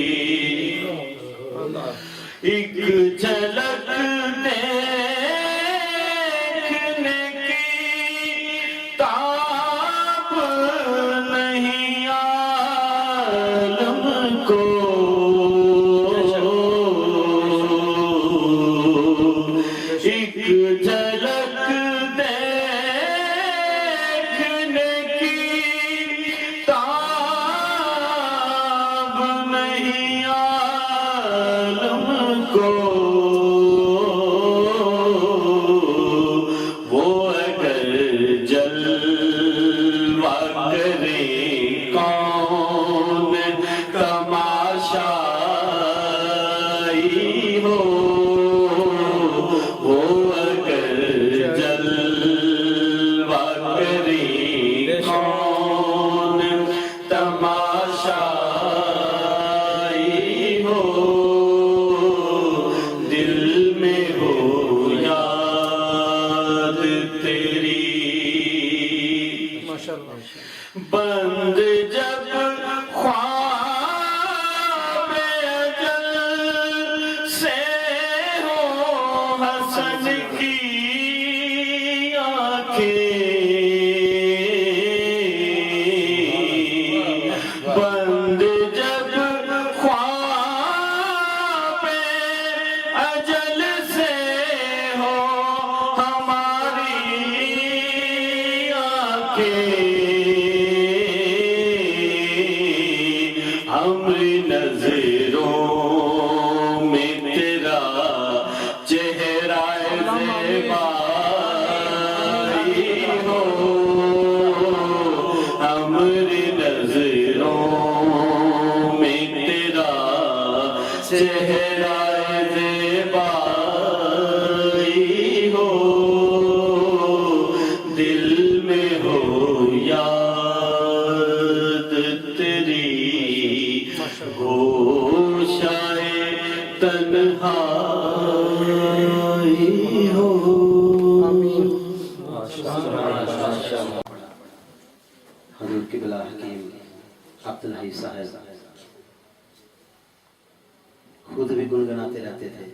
ایک جھلک دیکھنے کی تاب نہیں عالم کو ایک جھلک دیکھنے کی تاب نہیں عالم کو وہ اگر جلوہ کرے کون تماشائی ہو وہ اگر جلوہ کرے کون تماشائی ہو دل میں ہو یاد تیری بند جب خواب اجل سے ہو حسن کی آنکھیں بند جب خواب اجل سے ہو ہماری آنکھیں ہماری نظروں میں تیرا چہرہ زیبائی ہو ہماری نظروں میں تیرا چہرہ زیبائی ہو دل میں ہو یاد تیری گوشائے تنہائی ہو حضور قبلہ حکیم عبدالحی صاحب خود بھی گنگناتے رہتے تھے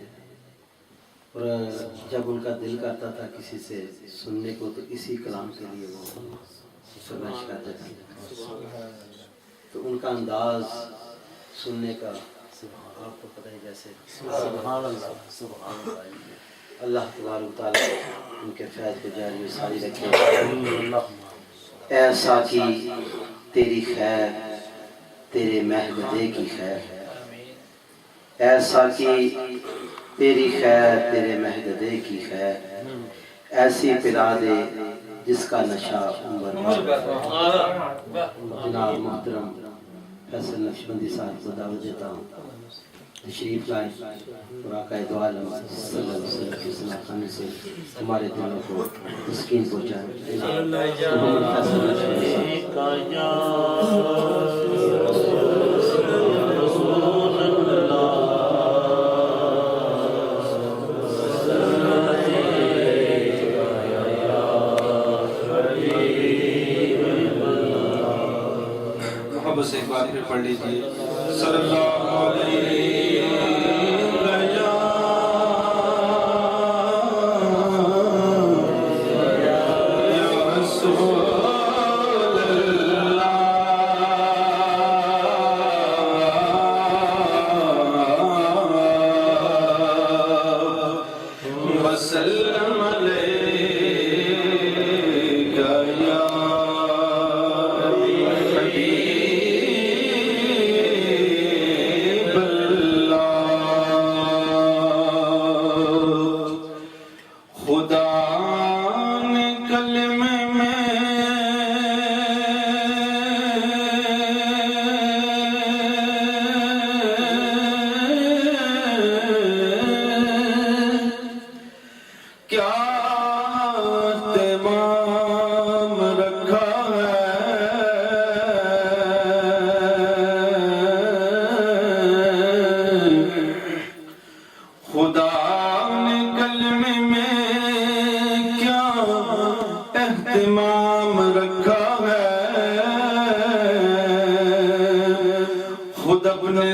اور جب ان کا دل کرتا تھا کسی سے سننے کو تو اسی کلام کے لیے وہ فرمائش کرتے تھے. تو ان کا انداز سننے کا آپ کو پتہ ہے جیسے سبحان اللہ سبحان اللہ. اللہ تبارک و تعالیٰ ان کے فیض کو جاری و ساری رکھے. اے ساقی تیری خیر تیرے مہگدے کی خیر ہے. اے ساقی تیری خیر تیرے مہگدے کی خیر ہے. ایسی پلا دے جس کا نشہ عمر بھر. جناب محترم فیصل نقشبندی صاحب کو دعوت دیتا ہوں تشریف لائیں اور آقا دو عالم صلی اللہ علیہ وسلم کی سناخانی سے ہمارے دلوں کو تسکین پہنچائیں. محمد فیصل نقشبندی محبت سے ایک بار پھر پڑھ لیجیے صلی اللہ علیہ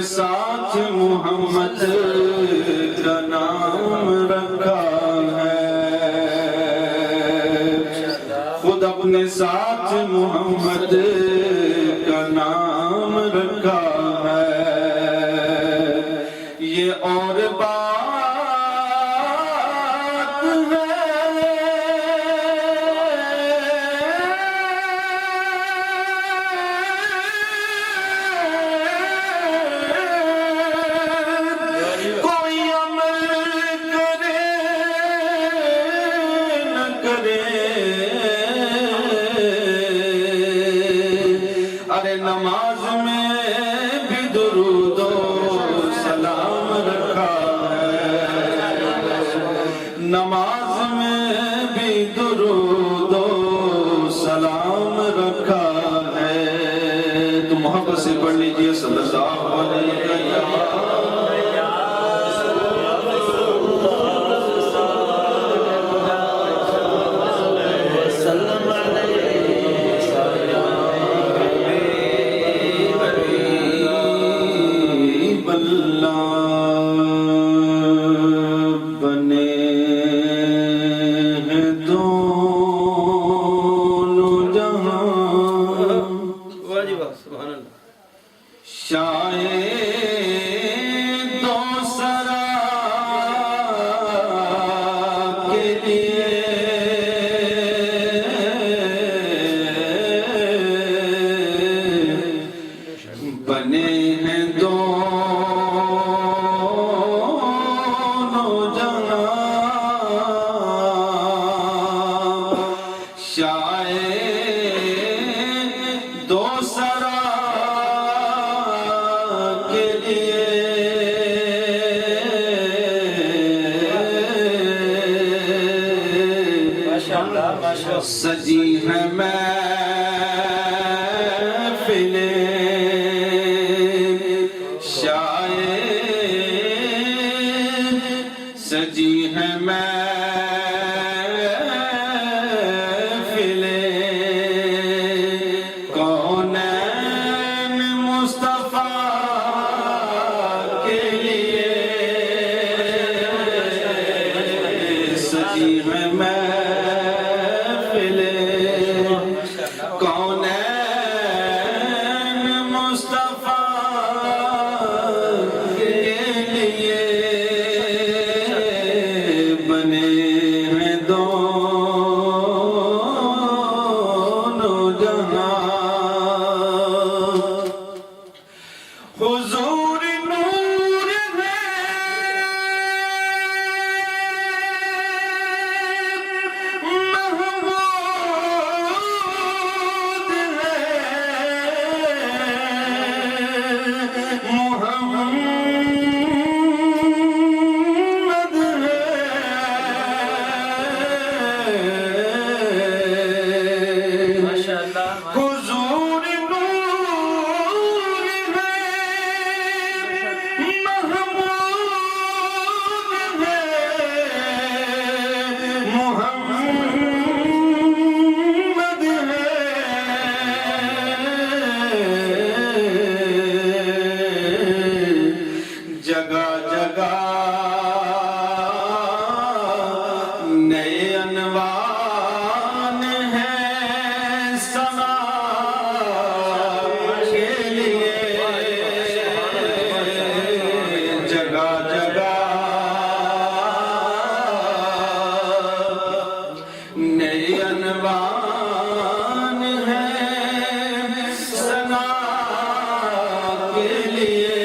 ساتھ محمد کا نام رکھا ہے. خود اپنے ساتھ محمد کا نام رکھا ہے. یہ اور بات نماز میں بھی درود و سلام رکھا ہے. نماز میں بھی درود و سلام رکھا ہے. تو محبت سے پڑھ لیجیے صلی اللہ علیہ وسلم. سجی ہے محفلیں شاعر سجی ہے محفلیں کونین مصطفیٰ کے لیے عنوان ہے ثنا کے لیے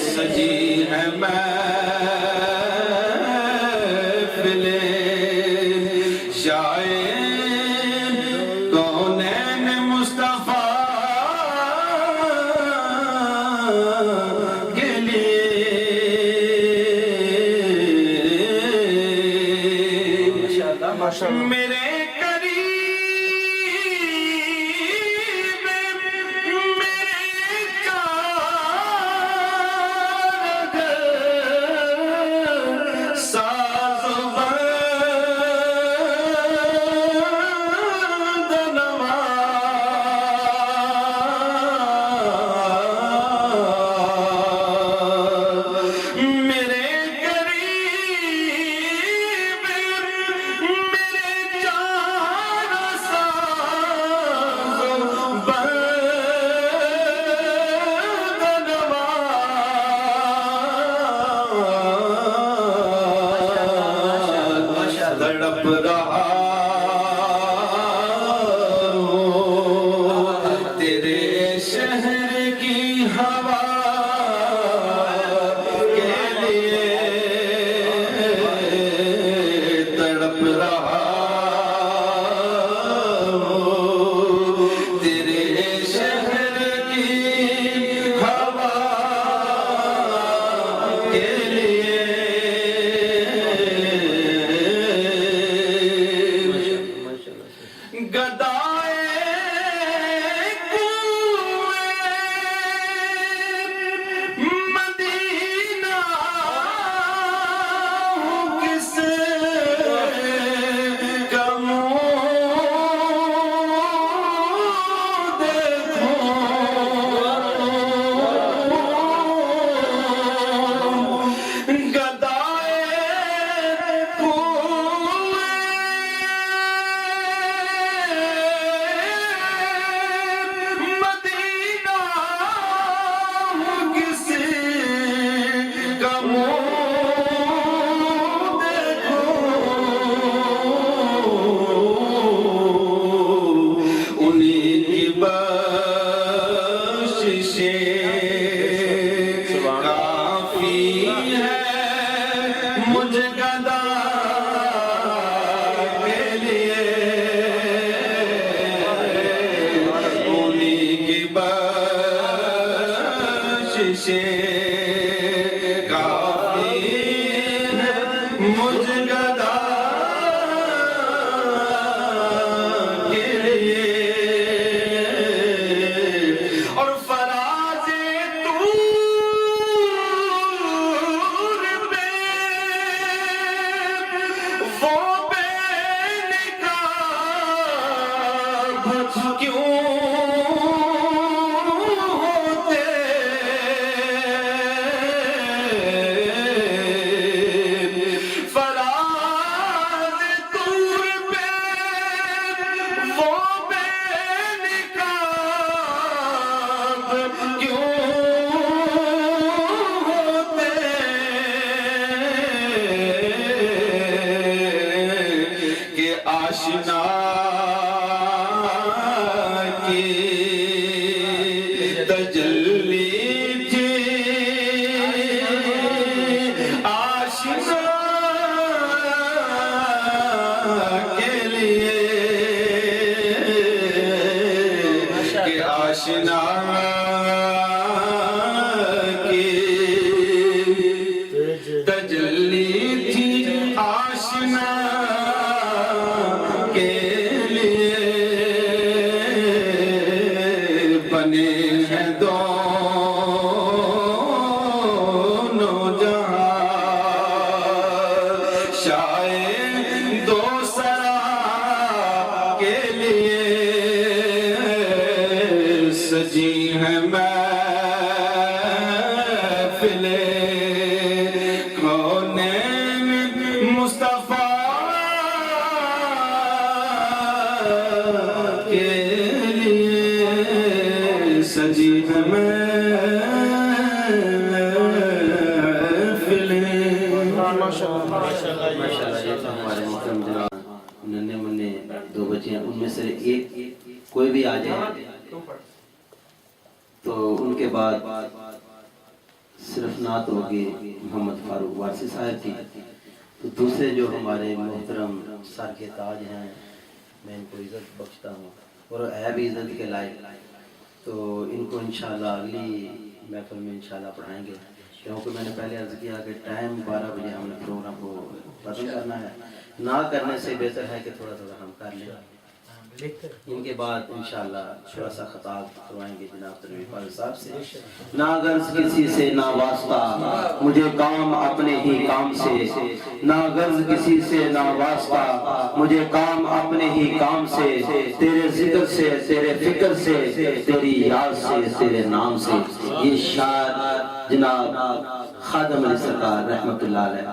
سجی ہے محفل شاعر کونین مصطفیٰ کے لیے میرے قریب میرے کارگر ساز بند نوا میرے قریب میرے جان ساز بند نوا تڑپ رہا ہوں تیرے شہر کی ہوا کے لیے تڑپ رہا ہوں تیرے شہر کی ہوا کے لیے گدائے مدینہ کس کا منہ دیکھوں گدائے مدینہ کسی کا منہ دیکھوں انہیں کی بخششیں کافی ہے مجھ گدا کے لیے انہیں کی بخششیں کافی ہے مجھ گدا کے لیے اور فراز طور پہ وہ بے نقاب کیوں ہوتے فراز طور پہ وہ بے نقاب کیوں ہوتے کہ آشنا کی تجلی تھی آشنا کے لیے کہ آشنا کی تجلی تھی آشنا کے لیے بنے ہیں دونوں جہاں شاید دو سرا کے لیے سجی ہیں محفلیں کونین مصطفیٰ کے لیے سجی ہیں محفلیں ماشاءاللہ ہمارے محترم جناب ننے منے 2 بچے ہیں، ان میں سے ایک کوئی بھی آ جائے تو ان کے بعد صرف نعت ہوگی محمد فاروق وارثی صاحب کی، تو دوسرے جو ہمارے محترم سر کے تاج ہیں میں ان کو عزت بخشتا ہوں اور ہے بھی عزت کے لائق، تو ان کو انشاءاللہ اگلی محفل میں انشاءاللہ پڑھائیں گے، کیونکہ میں نے پہلے عرض کیا کہ ٹائم 12 بجے ہم نے پروگرام کو ختم کرنا ہے، نہ کرنے سے بہتر ہے کہ تھوڑا تھوڑا ہم کر لیں۔ ان کے بعد انشاءاللہ تھوڑا سا خطاب کروائیں گے جناب تنویر فاضل صاحب سے۔ نہ غرض کسی سے نہ واسطہ مجھے کام اپنے ہی کام سے، نہ غرض کسی سے نہ واسطہ مجھے کام اپنے ہی کام سے، تیرے ذکر سے تیرے فکر سے تیری یاد سے تیرے نام سے۔ یہ شاعر جناب خادم علی سرکار رحمت اللہ علیہ۔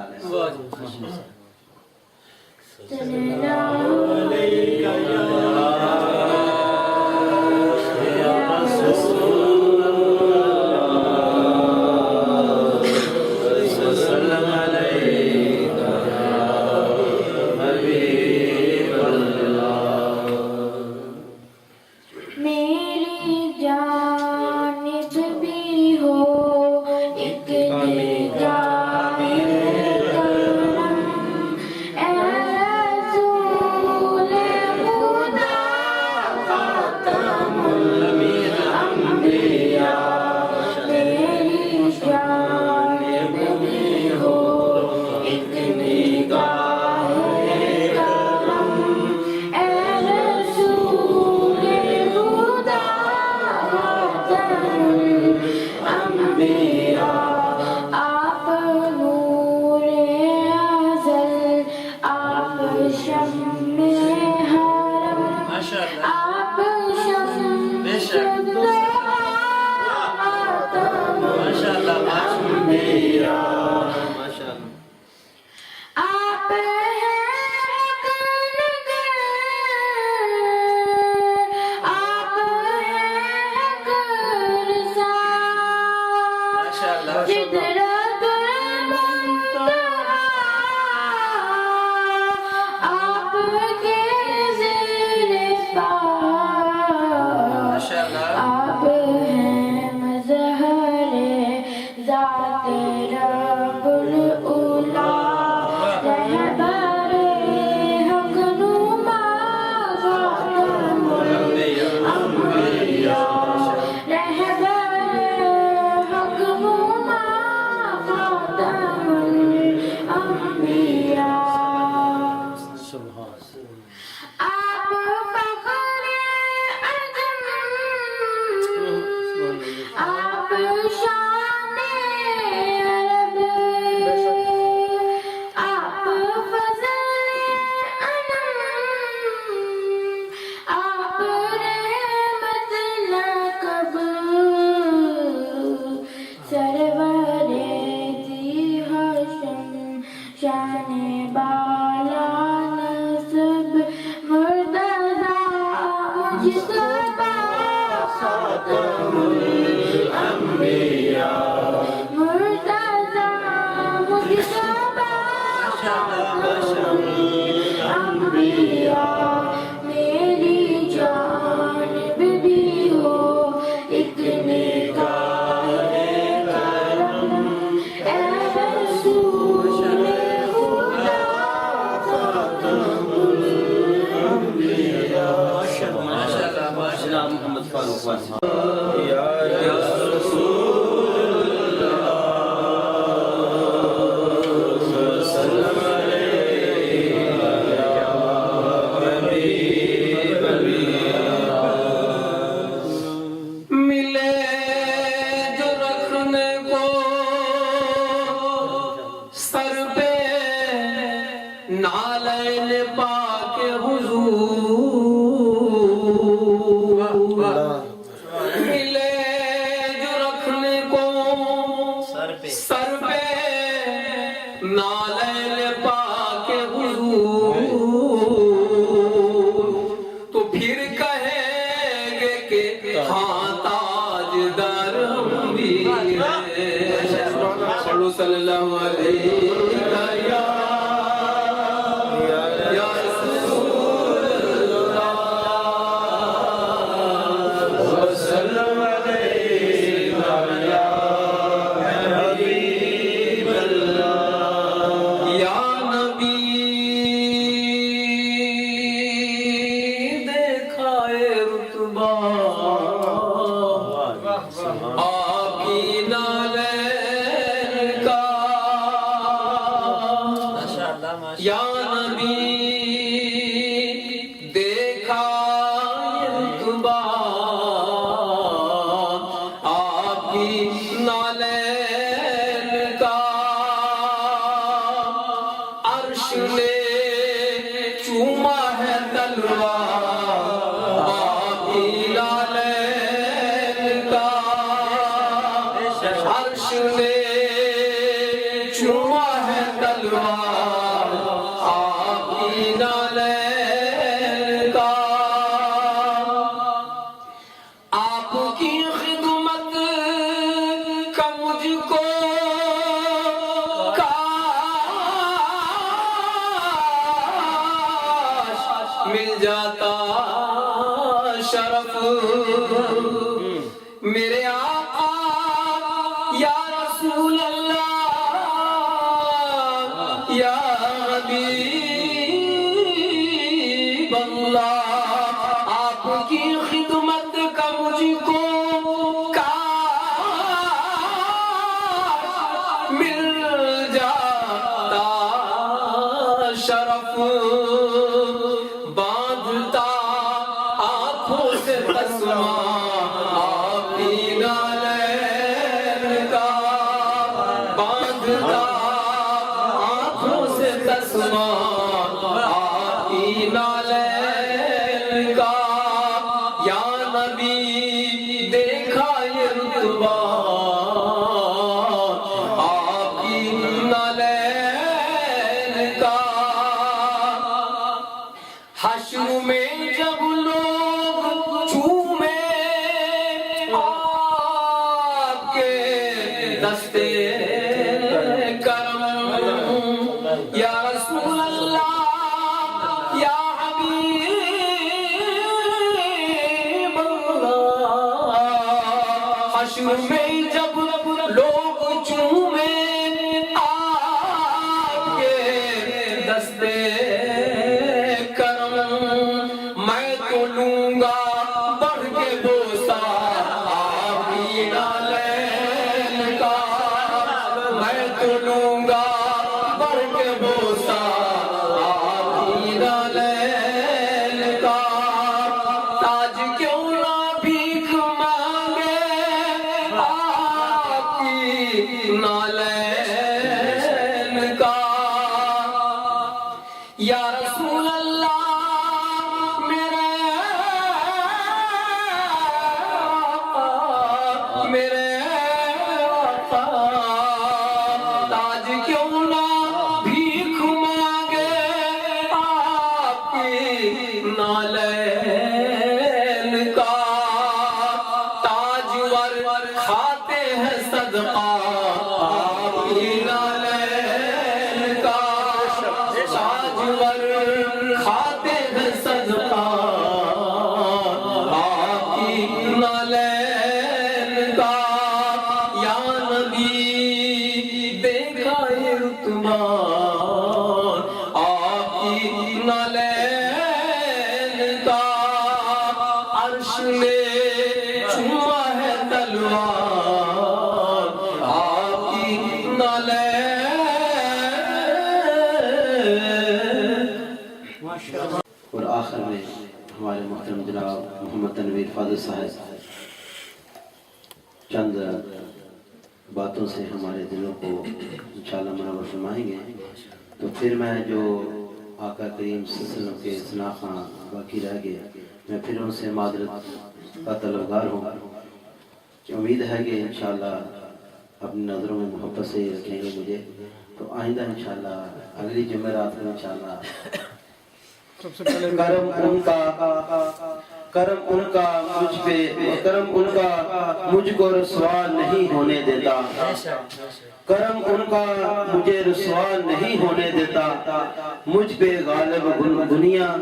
صلی اللہ علیہ چوما ہے تلوار باقی لالین کا عرش نے چوما ہے تلوار باقی لالین کا آپ کی خدمت کا مجھ کو مل جاتا شرف میرے آقا یا رسول اللہ یا حبیب اللہ آپ کی خدمت کا مجھ کو مل جاتا شرف باندھتا آنکھوں سے تسماں آپ کی نالین کا باندھتا آنکھوں سے تسماں آپ کی نالین کا یا نبی دیکھا یہ رتبہ آپ کی نالین کا حشر میں جب لوگ چومے آپ کے دستے کرم یا رسول اللہ یا حبیب اللہ حشر میں جب لوگ چومے آپ کے دستے میں تو لوں گا بڑھ کے بوسا آپ کی نالین کا میں تو لوں گا بڑھ کے بوسا آپ کی نالین کا تاج کیوں نہ بھیک مانگے آپ کی نالین کا یا رسول اللہ میرے آقا تاج کیوں نہ بھیک مانگے آپ کی نالین کا تاجور کھاتے ہیں صدقہ آپ کی نالین کا تاجور کھاتے ہیں صدقہ آپ کی نالین کا یا نبی دیکھا یہ رتبہ آپ کی نالین کا عرش نے چوما ہے تلوار آپ کی نالین اور آخر میں ہمارے محترم جناب محمد تنویر فاضل صاحب چند باتوں سے ہمارے دلوں کو انشاءاللہ منور فرمائیں گے تو پھر میں جو آقا کریم صلی اللہ علیہ وسلم کے سناخاں باقی رہ گئے میں پھر ان سے معذرت کا طلبگار ہوں کہ امید ہے کہ انشاءاللہ اپنی نظروں میں محبت سے رکھیں گے مجھے تو آئندہ انشاءاللہ اگلی جمعرات میں انشاءاللہ کرم ان کا مجھ کو رسوا نہیں ہونے دیتا کرم ان کا مجھے رسوا نہیں ہونے دیتا مجھ پہ غالب دنیا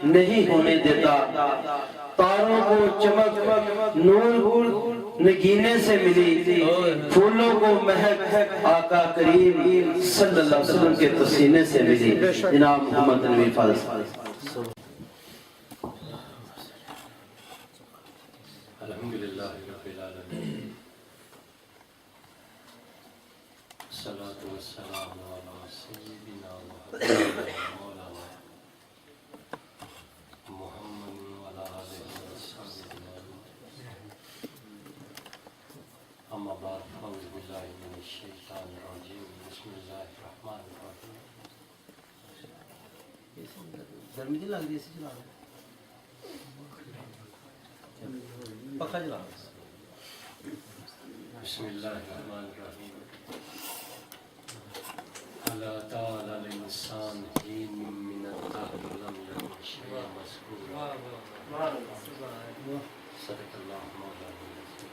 نہیں ہونے دیتا تاروں کو چمک نور نگینے سے ملی پھولوں کو مہک آقا کریم صلی اللہ علیہ وسلم کے پسینے سے ملی جناب محمد تنویر فاضل الحمدللہ رب العالمین الصلاة والسلام علی سیدنا مولانا محمد وعلی آلہ وصحبہ اما بعد اعوذ باللہ من الشیطان الرجیم بسم اللہ الرحمن الرحیم گرمی نہیں لگ رہی اسی چلا رہے پکا چلا رہے بسم اللہ الرحمن الرحیم اللہ تعالی الانسان حین من الدهر لم یکن شیئا مذکورا صدق اللہ مولانا العظیم.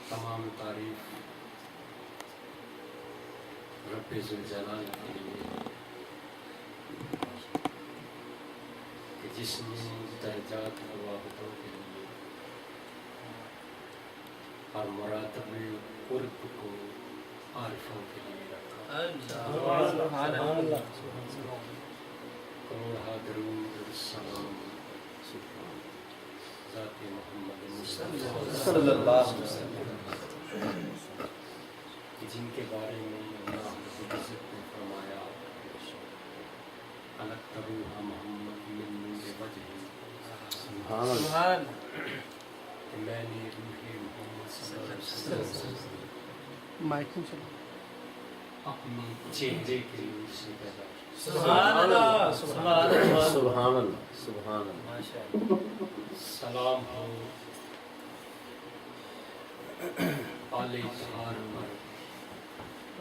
تمام تعریف رب ذوالجلال کے لیے کہ جس نے درجات روابطوں کے لیے اور مراتب قرب کو عارفوں کے لیے رکھا. کروڑا درود اور سلام ذات محمد صلی اللہ علیہ وسلم کہ جن کے بارے میں اللہ رب العزت نے فرمایا الگ تروح محمد من نور وجہ کہ میں نے روح محمد صلی اللہ علیہ وسلم اپنے چہرے کے نور سے پیدا کیا. سبحان اللہ سبحان اللہ سبحان اللہ سبحان اللہ. سلام ہو آل اطہار پر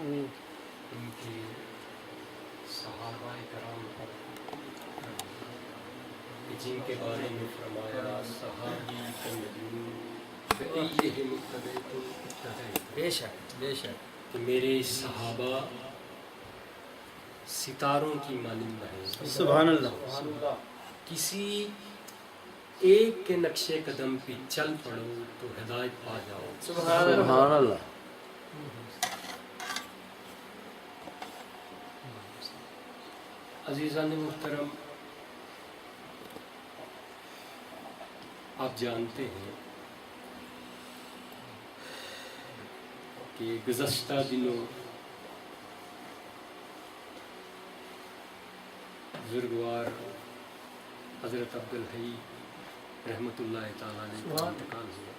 ان کے صحابہ کرام پر کہ جن کے بارے میں فرمایا صحابی کمجنون فَإِيِّهِمْ اِقْتَدَيْتُمْ بے شک بے شک کہ میرے صحابہ ستاروں کی مانند ہیں. سبحان اللہ. کسی ایک کے نقش قدم پہ چل پڑو تو ہدایت پا جاؤ. سبحان اللہ سبحان اللہ. عزیزان محترم، آپ جانتے ہیں کہ گزشتہ دنوں بزرگوار حضرت عبدالحی رحمۃ اللہ تعالیٰ نے انتقال ہوا.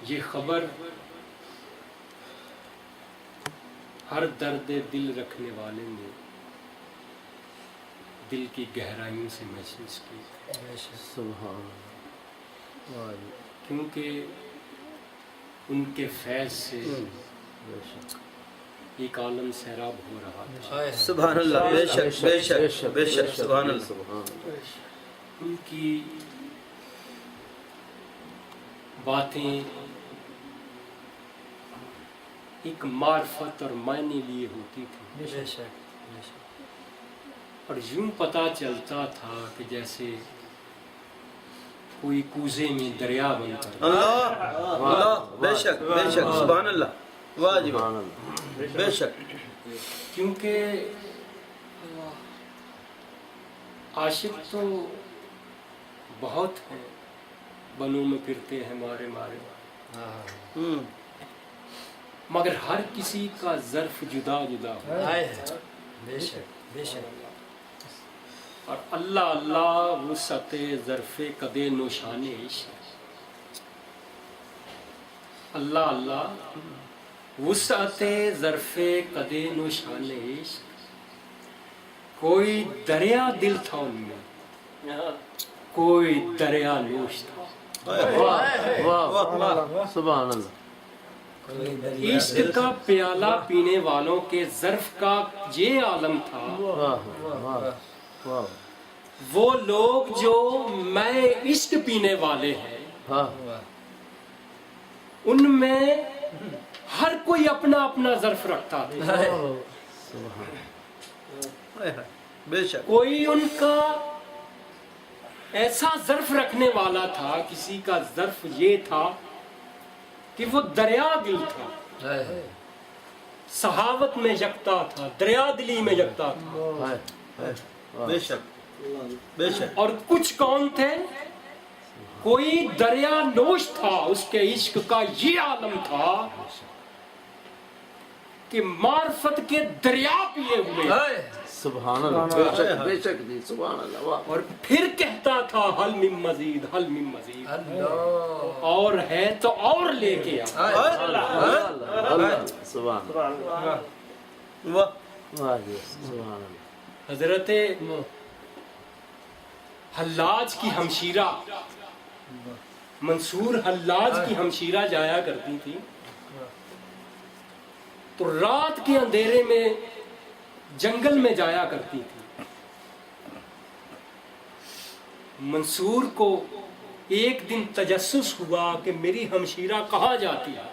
یہ خبر ہر درد دل رکھنے والے نے دل کی گہرائیوں سے محسوس کی، سبحان اللہ. کیونکہ ان کے فیض سے ایک عالم سیراب ہو رہا تھا. سبحان اللہ. بے شک بے شک بے شک. سبحان اللہ. ان کی باتیں ایک معرفت اور معنی لیے ہوتی تھی، بے شک اور یوں پتہ چلتا تھا کہ جیسے کوئی کوزے میں دریا بن کر اللہ اللہ. بے شک بے شک. سبحان اللہ. واہ جی واہ. بے شک. کیونکہ عاشق تو بہت ہیں، بنوں میں پھرتے ہیں مارے مارے، مگر ہر کسی کا ظرف جدا جدا ہو. بے شک بے شک. اور اللہ اللہ وسعت ظرف قدے نوشان عشق، اللہ اللہ وسعت ظرف قدے نوشان عشق. کوئی دریا دل تھا ان میں، کوئی دریا نوش تھا. سبحان اللہ. عشق کا پیالہ پینے والوں کے ظرف کا یہ عالم تھا. وہ لوگ جو میں عشق پینے والے ہیں ان میں ہر کوئی اپنا اپنا ظرف رکھتا تھا. بے شک. کوئی ان کا ایسا ظرف رکھنے والا تھا، کسی کا ظرف یہ تھا کہ وہ دریا دل تھا، صحاوت میں یکتا تھا، دریا دلی میں یکتا تھا. بے شک بے شک. اور کچھ کون تھے؟ کوئی دریا نوش تھا، اس کے عشق کا یہ عالم تھا کہ معرفت کے دریا پیے ہوئے سبحان اللہ بے شک جی سبحان اللہ واہ اور پھر کہتا تھا حل من مزید، حل من مزید، اور ہے تو اور لے کے آ۔ اللہ سبحان اللہ واہ جی سبحان اللہ حضرت حلاج کی ہمشیرہ، منصور حلاج کی ہمشیرہ جایا کرتی تھی، تو رات کے اندھیرے میں جنگل میں جایا کرتی تھی۔ منصور کو ایک دن تجسس ہوا کہ میری ہمشیرہ کہاں جاتی ہے،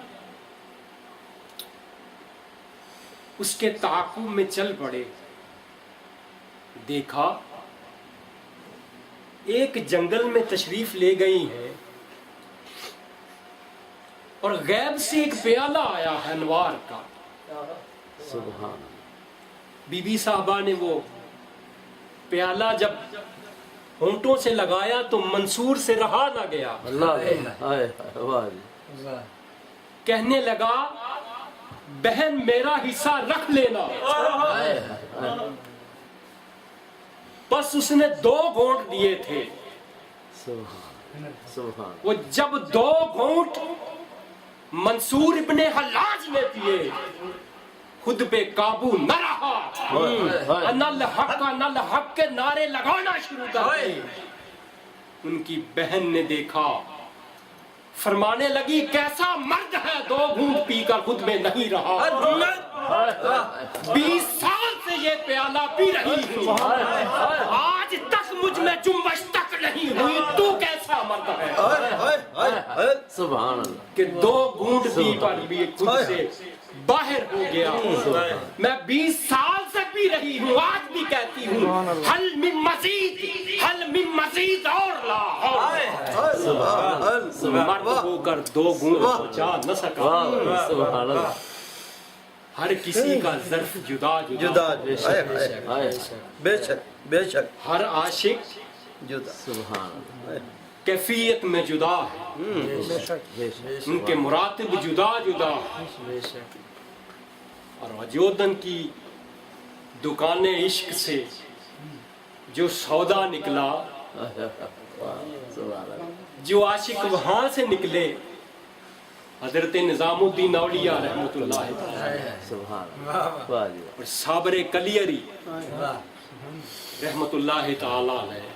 اس کے تعاقب میں چل پڑے، دیکھا ایک جنگل میں تشریف لے گئی ہے اور غیب سے ایک پیالہ آیا ہے انوار کا۔ سبحان اللہ بی بی صاحبہ نے وہ پیالہ جب ہونٹوں سے لگایا تو منصور سے رہا نہ گیا، اللہ ہائے واہ جی کہنے لگا بہن میرا حصہ رکھ لینا۔ بس اس نے 2 گھونٹ دیے تھے، سبحان سبحان وہ جب 2 گھونٹ منصور ابن حلاج نے پیے خود پہ قابو نہ رہا، نل حق کے نعرے لگانا شروع کر دیے۔ ان کی بہن نے دیکھا، فرمانے لگی کیسا مرد ہے 2 گھونٹ پی کر خود میں نہیں رہا، 20 سال سے یہ پیالہ پی رہی ہوں، آج تک مجھ میں جنبش تک نہیں ہوئی، تو کیسا مرد ہے سبحان اللہ کہ 2 گھونٹ پی پر بھی خود سے باہر ہو گیا۔ میں 20 سال سے پی رہی ہوں، آج بھی کہتی ہوں حل من مزید، حل من مزید اور لا۔ مرد ہو کر 2 گھونٹ پہنچا نہ سکا۔ سبحان اللہ ہر کسی کا ظرف جدا جدا، بے شک بے شک بے شک ہر عاشق جدا سبحان اللہ کیفیت میں جدا ہے، بے شک ان کے مراتب جدا جدا ہیں۔ بے شک اور وجودن کی دکان عشق سے جو سودا نکلا، سبحان اللہ جو عاشق وہاں سے نکلے، حضرت نظام الدین اولیاء رحمت اللہ تعالی سبحان اللہ واہ جی اور صابر کلیری رحمت اللہ تعالی علیہ،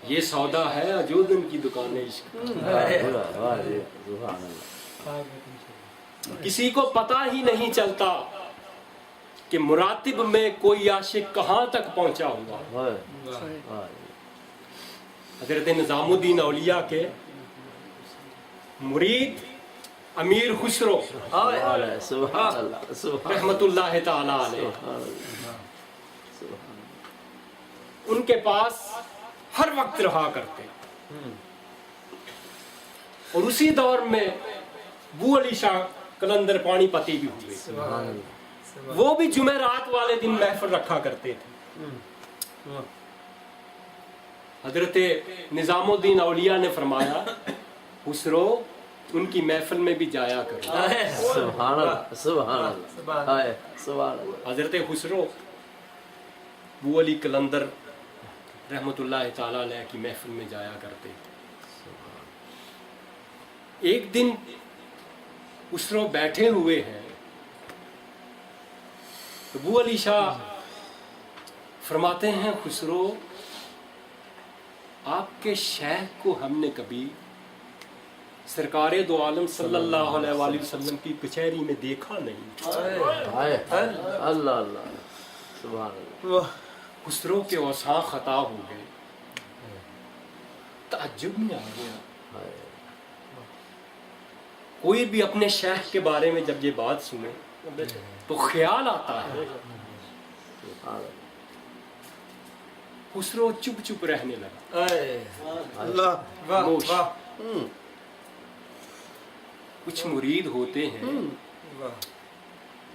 یہ سودا ہے وجودن کی دکان عشق۔ واہ جی سبحان اللہ کسی کو پتہ ہی نہیں چلتا کہ مراتب میں کوئی عاشق کہاں تک پہنچا ہوا۔ واہ حضرت نظام الدین اولیاء کے مرید امیر خسرو سبحان اللہ سبحان رحمت اللہ تعالی علیہ، سبحان ان کے پاس ہر وقت رہا کرتے، اور اسی دور میں بو علی شاہ قلندر پانی پتی بھی ہوئے، وہ بھی جمعرات والے دن محفل رکھا کرتے تھے۔ حضرت نظام الدین اولیاء نے فرمایا خسرو ان کی محفل میں بھی جایا کرو۔ سبحان اللہ سبحان اللہ سبحان اللہ حضرت خسرو بو علی قلندر رحمت اللہ تعالی علیہ کی محفل میں جایا کرتے۔ ایک دن خسرو بیٹھے ہوئے ہیں، تو بو علی شاہ فرماتے ہیں خسرو آپ کے شیخ کو ہم نے کبھی سرکار دو عالم صلی اللہ علیہ وآلہ وسلم کی کچہری میں دیکھا نہیں۔ اللہ اللہ سبحان اللہ خسرو کے اوساں خطا ہو گئے، تعجب میں آ گیا۔ کوئی بھی اپنے شیخ کے بارے میں جب یہ بات سنے تو خیال آتا ہے۔ خسرو چپ چپ رہنے لگا۔ اللہ کچھ مرید ہوتے ہیں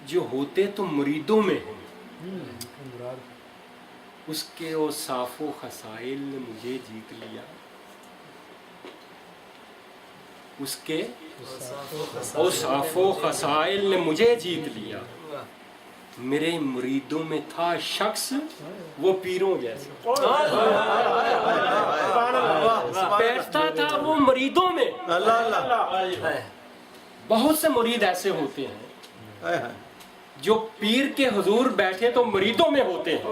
جو ہوتے تو مریدوں میں ہیں، اس کے اوصاف و خصائل نے مجھے جیت لیا، اس کے اوصاف و خصائل نے مجھے جیت لیا، میرے مریدوں میں تھا شخص وہ پیروں جیسا، بیٹھتا تھا وہ مریدوں میں۔ بہت سے مرید ایسے ہوتے ہیں جو پیر کے حضور بیٹھے تو مریدوں میں ہوتے ہیں،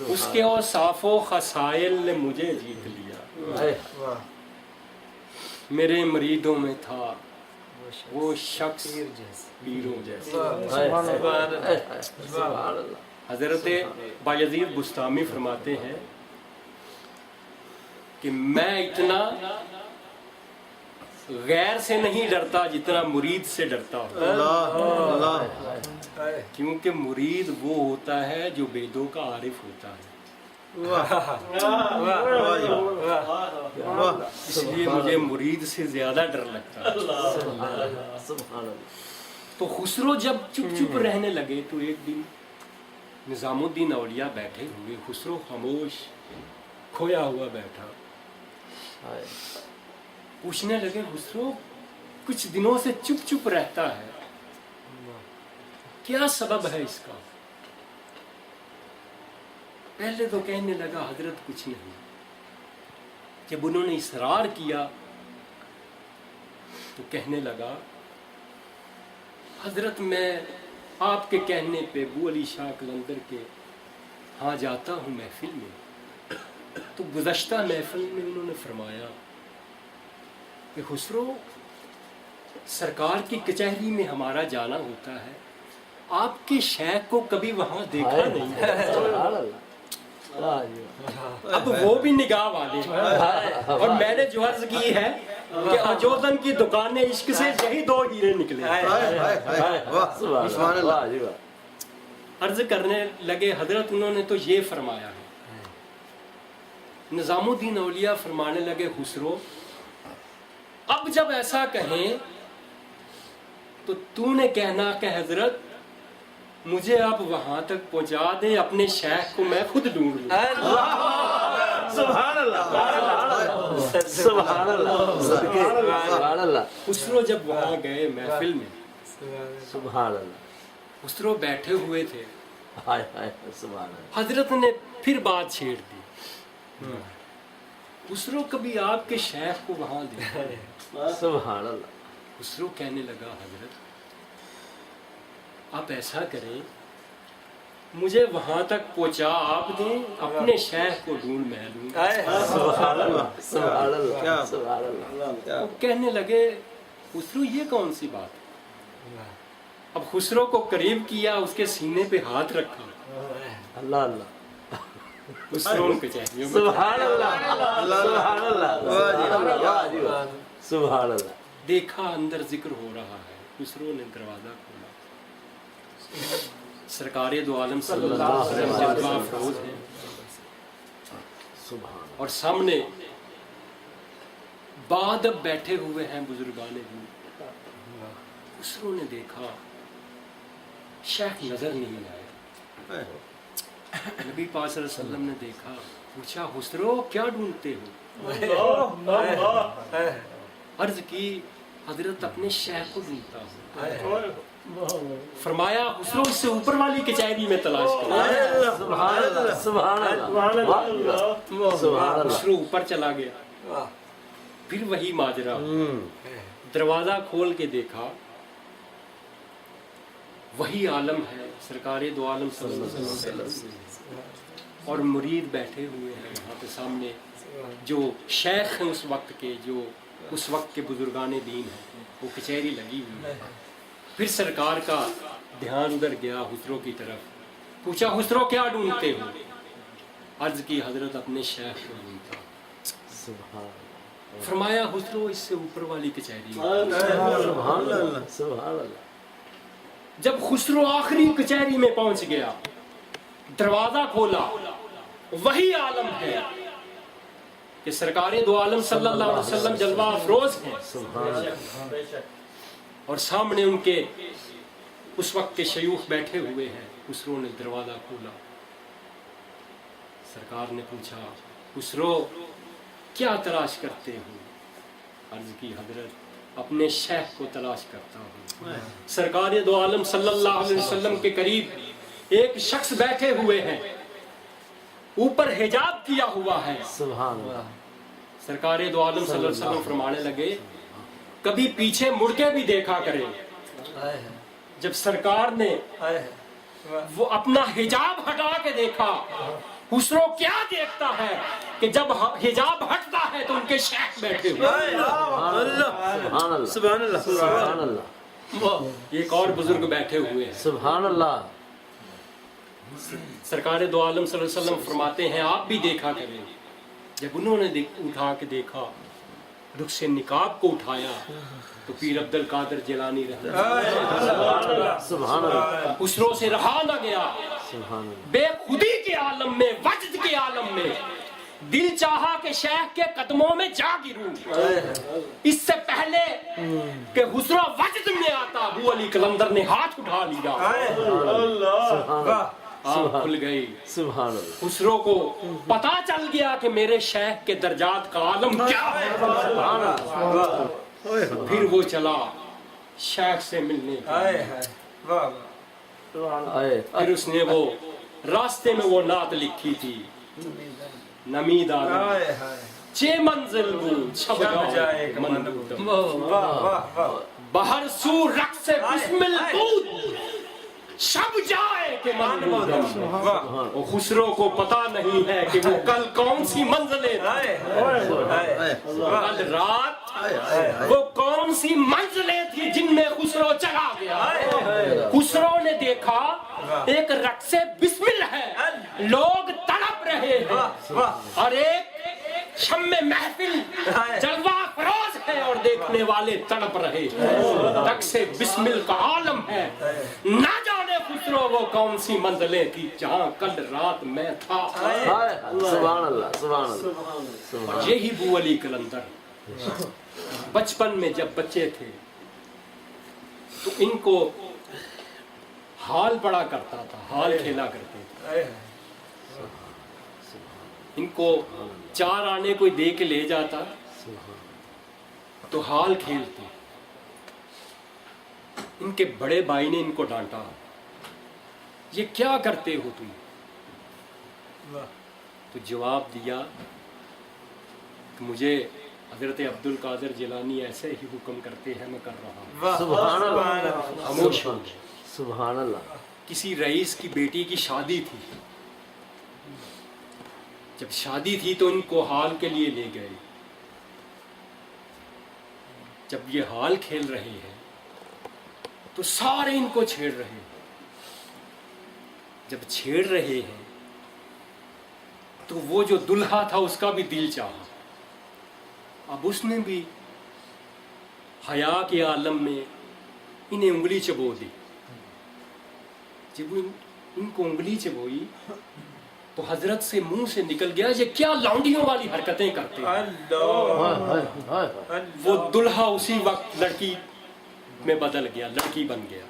اس کے اوصاف و خصائل نے مجھے جیت لیا۔ میرے مریدوں میں تھا وہ شخص پیروں جیسا۔ حضرت بایزید بستامی فرماتے ہیں کہ میں اتنا غیر سے نہیں ڈرتا جتنا مرید سے ڈرتا ہوں، کیونکہ مرید وہ ہوتا ہے جو بیدوں کا عارف ہوتا ہے، اس لیے مجھے مرید سے زیادہ ڈر لگتا ہے۔ تو خسرو جب چپ چپ رہنے لگے تو ایک دن نظام الدین اولیاء بیٹھے ہوئے، خسرو خاموش کھویا ہوا بیٹھا، پوچھنے لگے خسرو کچھ دنوں سے چپ چپ رہتا ہے، کیا سبب ہے اس کا؟ پہلے تو کہنے لگا حضرت کچھ نہیں، جب انہوں نے اصرار کیا تو کہنے لگا حضرت میں آپ کے کہنے پہ ابو علی شاہ قلندر کے ہاں جاتا ہوں محفل میں، تو گزشتہ محفل میں انہوں نے فرمایا کہ خسرو سرکار کی کچہری میں ہمارا جانا ہوتا ہے، آپ کے شیخ کو کبھی وہاں دیکھا نہیں، اب وہ بھی نگاہ والے، اور میں نے جو عرض کی ہے کہ اجودن کی دکان عشق سے یہی دو ہیرے نکلے۔ عرض کرنے لگے حضرت انہوں نے تو یہ فرمایا ہے۔ نظام الدین اولیاء فرمانے لگے خسرو اب جب ایسا کہیں تو تو نے کہنا کہ حضرت مجھے آپ وہاں تک پہنچا دیں، اپنے شیخ کو میں خود ڈھونڈ لوں۔ سبحان اللہ۔ خسرو جب وہاں گئے محفل میں، سبحان اللہ، خسرو بیٹھے ہوئے تھے، سبحان اللہ۔ حضرت نے پھر بات چھیڑ دی، خسرو کبھی آپ کے شیخ کو وہاں دیکھا؟ سبحان اللہ۔ خسرو کہنے لگا حضرت آپ ایسا کریں مجھے وہاں تک پہنچا آپ دیں، اپنے شیخ کو ڈھونڈ میں لوں۔ سبحان اللہ، سبحان اللہ، سبحان اللہ۔ وہ کہنے لگے خسرو یہ کون سی بات ہے؟ اب خسرو کو قریب کیا، اس کے سینے پہ ہاتھ رکھا، اللہ اللہ، خسرو ان کے چہرے سبحان اللہ، سبحان اللہ، سبحان اللہ۔ دیکھا اندر ذکر ہو رہا ہے، خسرو نے دروازہ کھولا، سرکار دو عالم صلی اللہ علیہ وسلم جلوہ افروز ہیں، اور سامنے بعد اب بیٹھے ہوئے ہیں بزرگان دین۔ خسرو نے دیکھا شیخ نظر نہیں آئے، نبی پاک صلی اللہ علیہ وسلم نے دیکھا، پوچھا خسرو کیا ڈھونڈتے ہو؟ عرض کی حضرت اپنے شیخ کو ڈھونڈتا ہوں۔ فرمایا خسرو اس سے اوپر والی کچہری میں تلاش کرو۔ سبحان اللہ، سبحان اللہ، سبحان اللہ۔ خسرو اوپر چلا گیا، پھر وہی ماجرا، دروازہ کھول کے دیکھا وہی عالم ہے، سرکار دو عالم صلی اللہ علیہ وسلم، اور مرید بیٹھے ہوئے ہیں وہاں پہ سامنے، جو شیخ ہیں اس وقت کے، جو اس وقت کے بزرگان دین ہیں، وہ کچہری لگی ہوئی ہے۔ پھر سرکار کا دھیان ادھر گیا خسرو کی طرف، پوچھا خسرو کیا ڈھونڈتے ہو؟ عرض کی حضرت اپنے شیخ کو ڈھونڈتا۔ فرمایا خسرو اس سے اوپر والی کچہری میں۔ سبحان اللہ، سبحان اللہ۔ جب خسرو آخری کچہری میں پہنچ گیا، دروازہ کھولا، وہی عالم ہے کہ سرکار دو عالم صلی اللہ علیہ وسلم جلوہ افروز ہیں، اور سامنے ان کے اس وقت کے شیوخ بیٹھے ہوئے ہیں۔ خسرو نے دروازہ کھولا، سرکار نے پوچھا خسرو کیا تلاش کرتے ہو؟ عرض کی حضرت اپنے شیخ کو تلاش کرتا ہوں. سرکار دو عالم صلی اللہ علیہ وسلم کے قریب ایک شخص بیٹھے ہوئے ہیں, اوپر حجاب کیا ہوا ہے. سبحان اللہ. سرکار دو عالم صلی اللہ علیہ وسلم فرمانے لگے کبھی پیچھے مڑ کے بھی دیکھا کریں. جب سرکار نے وہ اپنا حجاب ہٹا کے دیکھا, خسرو کیا دیکھتا ہے کہ جب حجاب ہٹتا ہے تو ان کے شیخ بیٹھے ہوئے. سبحان اللہ. سبحان اللہ. سبحان اللہ. ایک اور بزرگ بیٹھے ہوئے ہیں. سبحان اللہ. سرکار دو عالم صلی اللہ علیہ وسلم فرماتے ہیں آپ بھی دیکھا کریں. جب انہوں نے اٹھا کے دیکھا, رخ سے نقاب کو اٹھایا تو پیر عبد القادر جیلانی رہا. سبحان اللہ. خسرو سے رہا نہ گیا. سبحان اللہ. بے خودی کے عالم میں, وجد کے عالم میں دل چاہا کہ شیخ کے قدموں میں جا گروں. اس سے پہلے کہ خسرو وجد میں آتا, ابو علی قلندر نے ہاتھ اٹھا لیا. آنکھ کھل گئی. سبحان اللہ. خسرو کو پتا چل گیا کہ میرے شیخ کے درجات کا عالم کیا ہے. پھر وہ چلا شیخ سے ملنے. پھر اس نے وہ راستے میں وہ نعت لکھی تھی, نمی دادا چے منزل بو چھب جائے مندودم, بہر سو رقص بسمل بود شب جائے کہ مندودم. خسرو کو پتا نہیں ہے کہ وہ کل کون سی منزلیں تھیں, کل رات وہ کون سی منزلیں تھی جن میں خسرو چلا گیا. خسرو نے دیکھا ایک رقص بسمل ہے, لوگ تڑپ رہے ہیں, اور ایک شم محفل جلوہ فروز ہے اور دیکھنے والے تڑپ رہے ہیں. رقص بسمل کا عالم ہے. نہ جانے خسرو وہ کون سی منزلیں تھی جہاں کل رات میں تھا. سبحان اللہ. سبحان اللہ. اور یہی ابو علی قلندر بچپن میں جب بچے تھے تو ان کو ہال پڑا کرتا تھا, ہال کھیلا کرتے تھے. ان کو چار آنے کوئی دے کے لے جاتا تو ہال کھیلتے. ان کے بڑے بھائی نے ان کو ڈانٹا, یہ کیا کرتے ہو تم؟ تو جواب دیا کہ مجھے حضرت عبد القادر جیلانی ایسے ہی حکم کرتے ہیں, میں کر رہا ہوں. سبحان اللہ. خاموش ہو. سبحان اللہ. کسی رئیس کی بیٹی کی شادی تھی. جب شادی تھی تو ان کو ہال کے لیے لے گئے. جب یہ ہال کھیل رہے ہیں تو سارے ان کو چھیڑ رہے ہیں. جب چھیڑ رہے ہیں تو وہ جو دلہا تھا اس کا بھی دل چاہا. اب اس نے بھی حیا کے عالم میں انہیں انگلی چبو دی. جب ان کو انگلی چبوئی تو حضرت سے منہ سے نکل گیا یہ کیا لانڈیوں والی حرکتیں کرتے ہیں. وہ دلہا اسی وقت لڑکی میں بدل گیا, لڑکی بن گیا.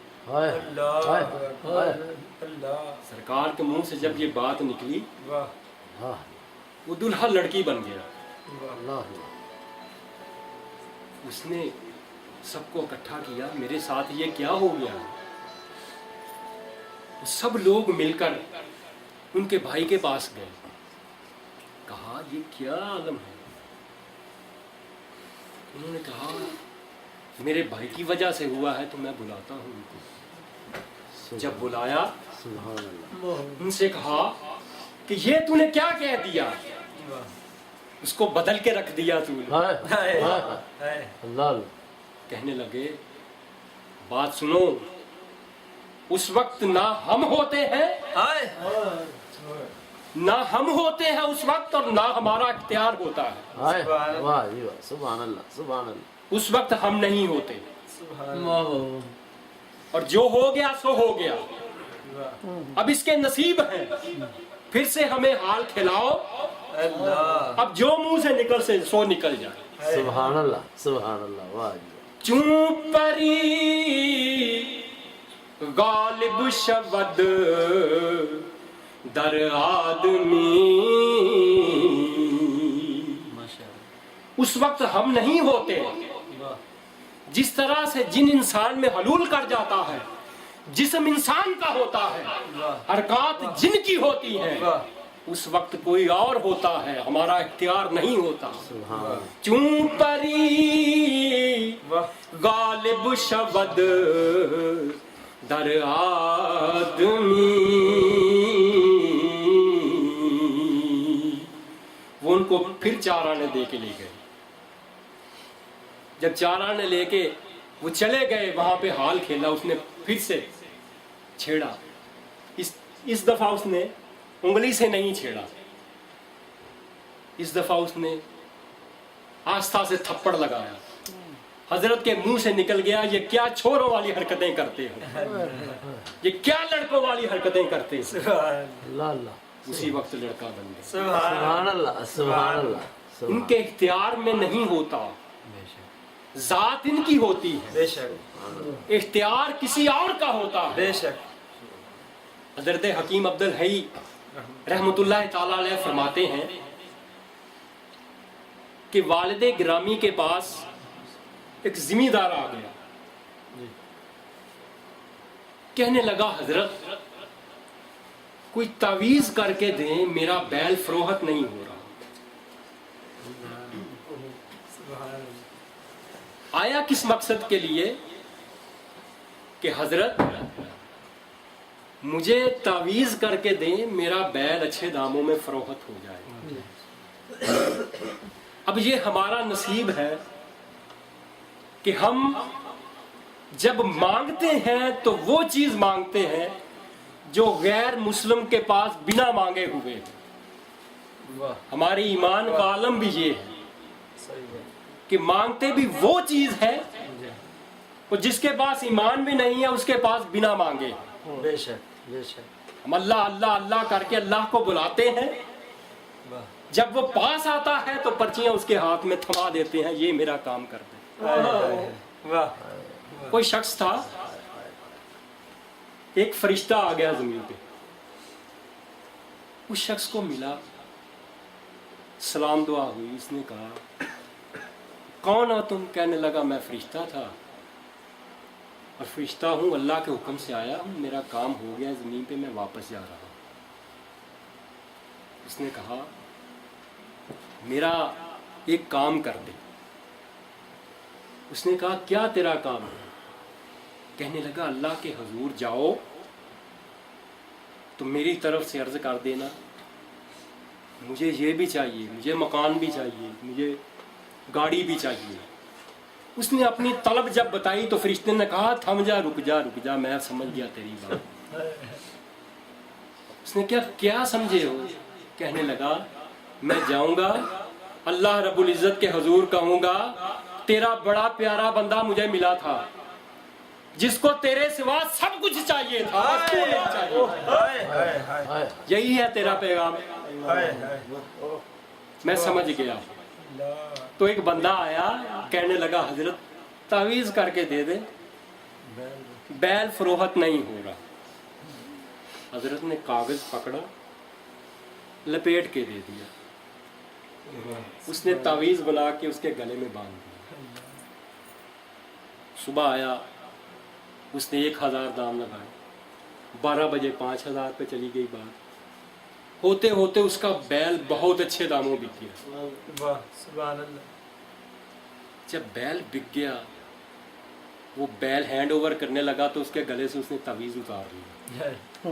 سرکار کے منہ سے جب یہ بات نکلی وہ دلہا لڑکی بن گیا. اس نے سب کو اکٹھا کیا, میرے ساتھ یہ کیا ہو گیا. سب لوگ مل کر ان کے بھائی کے پاس گئے, کہا یہ کیا عالم ہے. انہوں نے کہا میرے بھائی کی وجہ سے ہوا ہے تو میں بلاتا ہوں ان کو. جب بلایا ان سے کہا کہ یہ تو نے کیا کہہ دیا, اس کو بدل کے رکھ دیا تو نے. کہنے لگے بات سنو, اس وقت نہ ہم ہوتے ہیں اس وقت, اور نہ ہمارا اختیار ہوتا ہے. سبحان اللہ. سبحان اللہ. اس وقت ہم نہیں ہوتے, اور جو ہو گیا سو ہو گیا. اب اس کے نصیب ہیں, پھر سے ہمیں حال کھلاؤ. اب جو منہ سے نکل سے سو نکل جائے. سبحان اللہ. سبحان اللہ. واہ. چون پری غالب شود در آدمی, اس وقت ہم نہیں ہوتے جس طرح سے جن انسان میں حلول کر جاتا ہے، جسم انسان کا ہوتا ہے، حرکات جن کی ہوتی ہیں، اس وقت کوئی اور ہوتا ہے، ہمارا اختیار نہیں ہوتا. چون پری غالب شود در آدمی. وہ ان کو پھر چار آنے دے کے لے گئے. جب چار آنے لے کے وہ چلے گئے، وہاں پہ حال کھیلا، اس نے پھر سے چھیڑا. اس دفعہ اس نے انگلی سے نہیں چھیڑا، اس دفعہ اس نے آستہ سے تھپڑ لگایا. حضرت کے منہ سے نکل گیا، یہ کیا چھوروں والی حرکتیں کرتے ہو، یہ کیا لڑکوں والی حرکتیں کرتے ہو. اسی وقت لڑکا بن گیا. سبحان اللہ سبحان اللہ. ان کے اختیار میں نہیں ہوتا، ذات ان کی ہوتی ہے، بے شک اختیار کسی اور کا ہوتا ہے. بے شک. حضرت حکیم عبدالحی رحمۃ اللہ تعالی علیہ فرماتے ہیں کہ والد گرامی کے پاس ایک ذمہ دار آ گیا، کہنے لگا حضرت کوئی تعویذ کر کے دیں، میرا بیل فروخت نہیں ہو رہا. آیا کس مقصد کے لیے کہ حضرت مجھے تعویذ کر کے دیں، میرا بیل اچھے داموں میں فروخت ہو جائے. اب یہ ہمارا نصیب ہے کہ ہم جب مانگتے ہیں تو وہ چیز مانگتے ہیں جو غیر مسلم کے پاس بنا مانگے ہوئے. ہماری ایمان کا عالم بھی یہ ہے کہ مانگتے بھی وہ چیز ہے اور جس کے پاس ایمان بھی نہیں ہے اس کے پاس بنا مانگے. بے شک بے شک. ہم اللہ اللہ اللہ کر کے اللہ کو بلاتے ہیں، جب وہ پاس آتا ہے تو پرچیاں اس کے ہاتھ میں تھما دیتے ہیں، یہ میرا کام کر دے. واہ. کوئی شخص تھا، ایک فرشتہ آ گیا زمین پہ، اس شخص کو ملا، سلام دعا ہوئی. اس نے کہا کون ہو تم؟ کہنے لگا میں فرشتہ تھا اور فرشتہ ہوں، اللہ کے حکم سے آیا ہوں، میرا کام ہو گیا زمین پہ، میں واپس جا رہا ہوں. اس نے کہا میرا ایک کام کر دے. اس نے کہا کیا تیرا کام ہے؟ کہنے لگا اللہ کے حضور جاؤ تو میری طرف سے عرض کر دینا مجھے یہ بھی چاہیے، مجھے مکان بھی چاہیے، مجھے گاڑی بھی چاہیے. اس نے اپنی طلب جب بتائی تو فرشتے نے کہا تھم جا، رک جا رک جا، میں سمجھ گیا تیری بات. اس نے کیا سمجھے ہو؟ کہنے لگا میں جاؤں گا اللہ رب العزت کے حضور کہوں گا تیرا بڑا پیارا بندہ مجھے ملا تھا جس کو تیرے سوا سب کچھ چاہیے تھا، تو نہیں چاہیے. یہی ہے تیرا پیغام. میں سمجھ گیا. تو ایک بندہ آیا، کہنے لگا حضرت تعویذ کر کے دے دے، بیل فروخت نہیں ہو رہا. حضرت نے کاغذ پکڑا، لپیٹ کے دے دیا. اس نے تعویذ بنا کے اس کے گلے میں باندھ دیا. صبح آیا، اس نے 1000 دام لگائے. 12 بجے 5000 پہ چلی گئی بات. ہوتے ہوتے اس کا بیل بہت اچھے داموں بک گیا. واہ سبحان اللہ. جب بیل بک گیا، وہ بیل ہینڈ اوور کرنے لگا تو اس کے گلے سے اس نے تعویذ اتار لیا.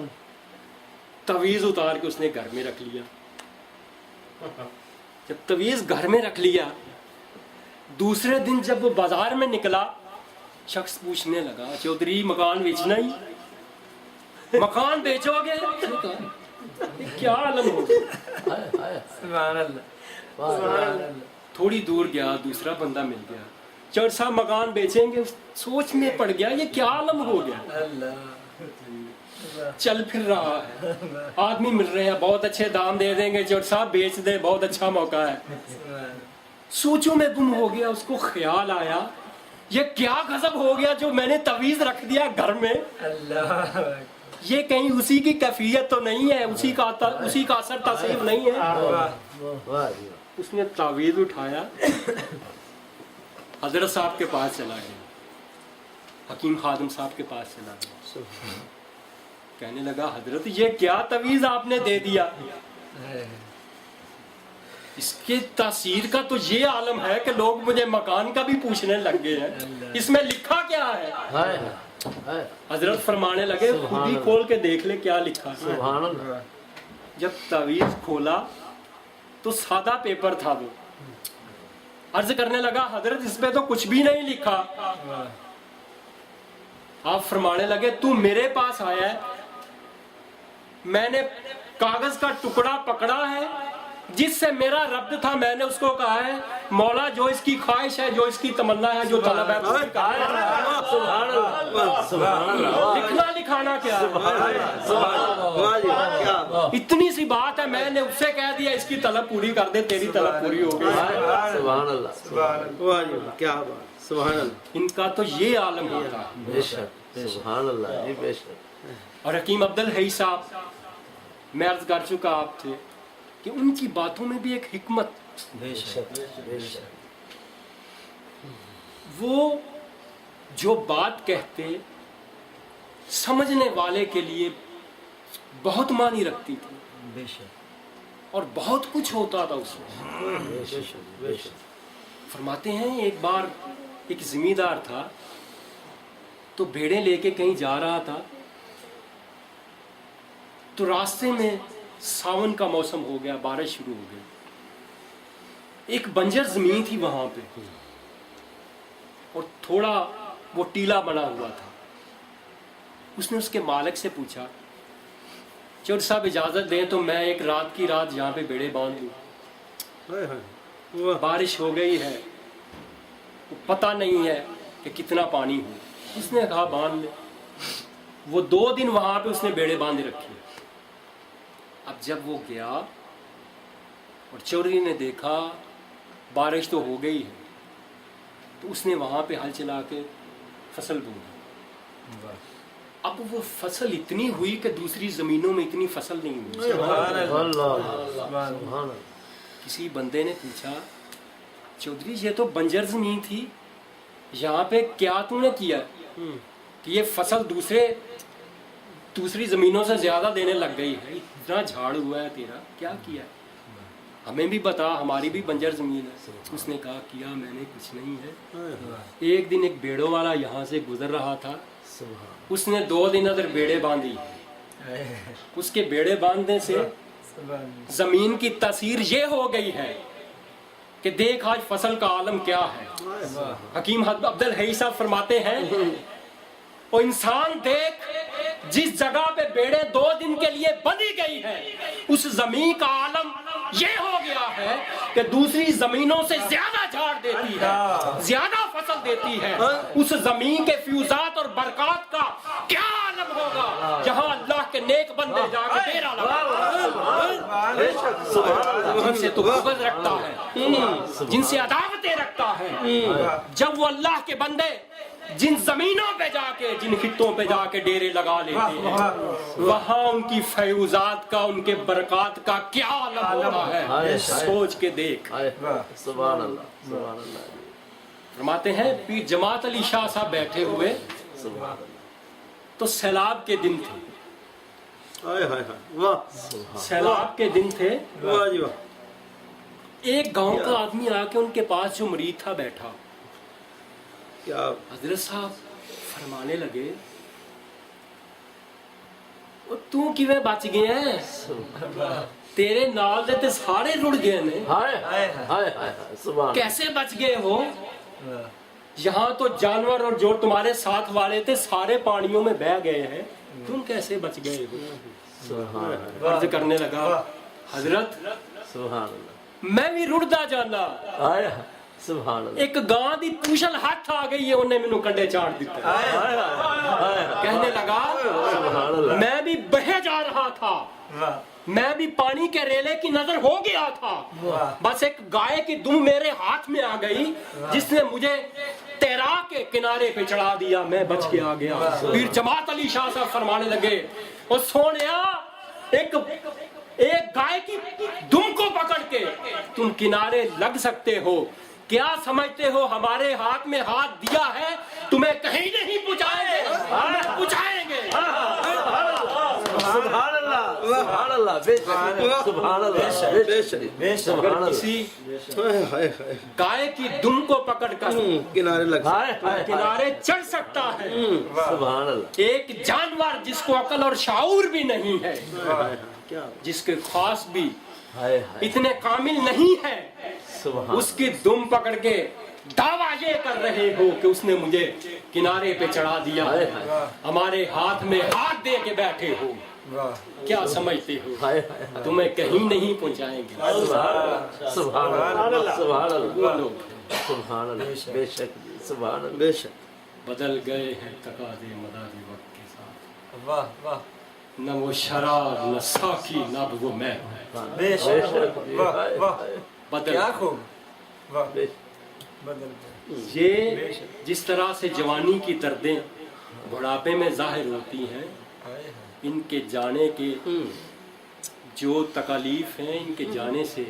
تعویذ اتار کے اس نے گھر میں رکھ لیا. جب تعویذ گھر میں رکھ لیا، دوسرے دن جب وہ بازار میں نکلا، شخص پوچھنے لگا چودھری مکان بیچنا ہی؟ مکان بیچو گے؟ کیا عالم ہو. سبحان اللہ. تھوڑی دور گیا، دوسرا بندہ مل گیا. چور صاحب مکان بیچیں گے؟ سوچ میں پڑ گیا یہ کیا عالم ہو گیا. چل پھر رہا ہے، آدمی مل رہے ہیں بہت اچھے دام دے دیں گے، چور صاحب بیچ دے، بہت اچھا موقع ہے. سوچوں میں گم ہو گیا. اس کو خیال آیا یہ کیا غضب ہو گیا جو میں نے تعویذ رکھ دیا گھر میں. یہ کہیں اسی کی کیفیت تو نہیں ہے، اسی کا اثر تاثیر نہیں ہے. اس نے تعویذ اٹھایا، حضرت صاحب کے پاس چلا گیا. حکیم خادم صاحب کے پاس چلا گیا، کہنے لگا حضرت یہ کیا تعویذ آپ نے دے دیا، اس کے تاثیر کا تو یہ عالم ہے کہ لوگ مجھے مکان کا بھی پوچھنے لگ گئے ہیں، اس میں لکھا کیا ہے؟ حضرت فرمانے لگے خود ہی کھول کے دیکھ لے کیا لکھا ہے۔ سبحان اللہ۔ جب تعویذ کھولا تو سادہ پیپر تھا، وہ عرض کرنے لگا حضرت اس پہ تو کچھ بھی نہیں لکھا۔ آپ فرمانے لگے تو میرے پاس آیا ہے، میں نے کاغذ کا ٹکڑا پکڑا ہے جس سے میرا ربط تھا، میں نے اس کو کہا ہے مولا جو اس کی خواہش ہے، جو اس کی تمنا ہے، جو طلب ہے پوری کر۔ سبحان اللہ، سبحان اللہ، لکھنا لکھانا کیا اتنی سی بات ہے، میں نے اس سے کہہ دیا اس کی طلب پوری کر دے، تیری طلب پوری ہو گئی۔ سبحان اللہ، کیا بات، سبحان اللہ، ان کا تو یہ عالم ہوتا ہے۔ بے شک، سبحان اللہ جی، بے شک۔ اور حکیم عبدالحی صاحب، میں عرض کر چکا آپ تھے کہ ان کی باتوں میں بھی ایک حکمت، بے شک، بے شک۔ وہ جو بات کہتے سمجھنے والے کے لیے بہت معنی رکھتی تھی، بے شک، اور بہت کچھ ہوتا تھا اس میں۔ بے شک، بے شک۔ فرماتے ہیں ایک بار ایک زمیندار تھا تو بھیڑیں لے کے کہیں جا رہا تھا، تو راستے میں ساون کا موسم ہو گیا، بارش شروع ہو گئی، ایک بنجر زمین تھی وہاں پہ اور تھوڑا وہ ٹیلا بنا ہوا تھا۔ اس نے اس کے مالک سے پوچھا چور صاحب اجازت دیں تو میں ایک رات کی رات یہاں پہ بیڑے باندھ دوں، بارش ہو گئی ہے، پتہ نہیں ہے کہ کتنا پانی ہو۔ اس نے کہا باندھ لے۔ وہ 2 دن وہاں پہ اس نے بیڑے باندھ رکھے۔ اب جب وہ گیا اور چوری نے دیکھا بارش تو ہو گئی ہے، تو اس نے وہاں پہ ہل چلا کے فصل بوئی۔ اب وہ فصل اتنی ہوئی کہ دوسری زمینوں میں اتنی فصل نہیں ہوئی۔ کسی بندے نے پوچھا چودھری یہ تو بنجر زمین تھی، یہاں پہ کیا تم نے کیا کہ یہ فصل دوسری زمینوں سے زیادہ دینے لگ گئی ہے، اتنا جھاڑ ہوا ہے تیرا، کیا کیا ہے؟ ہمیں بھی بتا، ہماری بھی بنجر زمین ہے۔ اس نے کہا کیا میں نے کچھ نہیں ہے، ایک دن ایک بیڑوں والا یہاں سے گزر رہا تھا، اس نے 2 دن ادھر بیڑے باندھی، اس کے بیڑے باندھنے سے زمین کی تاثیر یہ ہو گئی ہے کہ دیکھ آج فصل کا عالم کیا ہے۔ حکیم عبدالحی صاحب فرماتے ہیں او انسان دیکھ جس جگہ پہ بیڑے 2 دن کے لیے بندھی گئی ہے، اس زمین کا عالم یہ ہو گیا ہے کہ دوسری زمینوں سے زیادہ جھاڑ دیتی ہے، زیادہ فصل دیتی ہے۔ اس زمین کے فیوزات اور برکات کا کیا عالم ہوگا جہاں اللہ کے نیک بندے جا کے ڈیرا لگا، جن سے تو بغض رکھتا ہے، جن سے عداوتیں رکھتا ہے، جب وہ اللہ کے بندے جن زمینوں پہ جا کے، جن خطوں پہ جا کے ڈیرے لگا لیتے ہیں، وہاں ان کی فیوزات کا، ان کے برکات کا کیا عالم ہوتا ہے، سوچ کے دیکھ۔ سبحان اللہ، سبحان اللہ۔ فرماتے ہیں پیر جماعت علی شاہ صاحب بیٹھے ہوئے تو سیلاب کے دن تھے، سیلاب کے دن تھے، ایک گاؤں کا آدمی آ کے ان کے پاس جو مرید تھا بیٹھا، حضرت صاحب فرمانے لگے تو کیویں بچ گئے ہیں، تیرے نال دے تے سارے رڑ گئے نے، کیسے بچ گئے ہو؟ یہاں تو جانور اور جو تمہارے ساتھ والے تھے سارے پانیوں میں بہہ گئے ہیں، تم کیسے بچ گئے ہو؟ عرض کرنے لگا حضرت میں بھی رڑدا جانا، سبحان اللہ۔ ایک گاں دی پوچھل ہاتھ آ گئی ہے، انہیں مینوں کنڈے چاڑ دیتا۔ کہنے لگا میں بھی بہے جا رہا تھا، میں بھی پانی کے ریلے کی نظر ہو گیا تھا، بس ایک گائے کی دم میرے ہاتھ میں آ گئی جس نے مجھے تیرا کے کنارے پہ چڑھا دیا، میں بچ کے آ گیا۔ پھر جماعت علی شاہ صاحب فرمانے لگے اور سونیا ایک گائے کی دم کو پکڑ کے تم کنارے لگ سکتے ہو، کیا سمجھتے ہو ہمارے ہاتھ میں ہاتھ دیا ہے تمہیں کہیں نہیں پہنچائیں گے، ہمیں پہنچائیں گے۔ سبحان اللہ سبحان اللہ بے شک سبحان اللہ بے شک اگر کسی گائے کی دم کو پکڑ کر کنارے لگا کنارے چڑھ سکتا ہے، سبحان اللہ ایک جانور جس کو عقل اور شعور بھی نہیں ہے، جس کے خواص بھی ہائے ہائے اتنے کامل نہیں ہے، سبحان اس کی دم پکڑ کے دعویٰ یہ کر رہے ہو کہ اس نے مجھے کنارے پہ چڑھا دیا، ہمارے ہاتھ میں ہاتھ دے کے بیٹھے ہو، کیا سمجھتے ہو ہائے ہائے تمہیں کہیں نہیں پہنچائیں گے۔ سبحان اللہ سبحان اللہ وہ لوگ سبحان اللہ بے شک سبحان اللہ بے شک بدل گئے ہیں تقاضے مدار وقت کے ساتھ، واہ واہ نہ وہ شراب نہ ساقی نہ وہ میں، بے شک واہ واہ بدل کیا خوب واہ بدل گئے۔ یہ جس طرح سے جوانی کی دردیں بڑھاپے میں ظاہر ہوتی ہیں، ہائے ہائے ان کے جانے کے جو تکالیف ہیں، ان کے جانے سے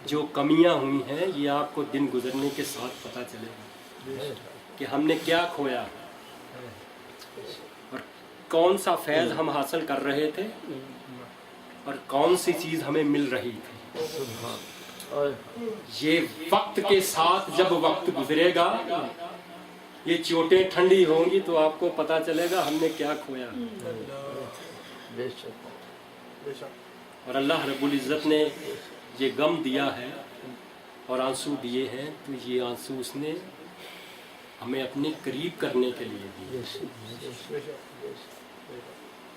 جو کمیاں ہوئی ہیں، یہ آپ کو دن گزرنے کے ساتھ پتہ چلے گا کہ ہم نے کیا کھویا اور کون سا فیض ہم حاصل کر رہے تھے اور کون سی چیز ہمیں مل رہی تھی۔ یہ وقت کے ساتھ جب وقت گزرے گا، یہ چوٹیں ٹھنڈی ہوں گی تو آپ کو پتہ چلے گا ہم نے کیا کھویا۔ بے شک اور اللہ رب العزت نے یہ غم دیا ہے اور آنسو دیے ہیں، تو یہ آنسو اس نے ہمیں اپنے قریب کرنے کے لیے دیے۔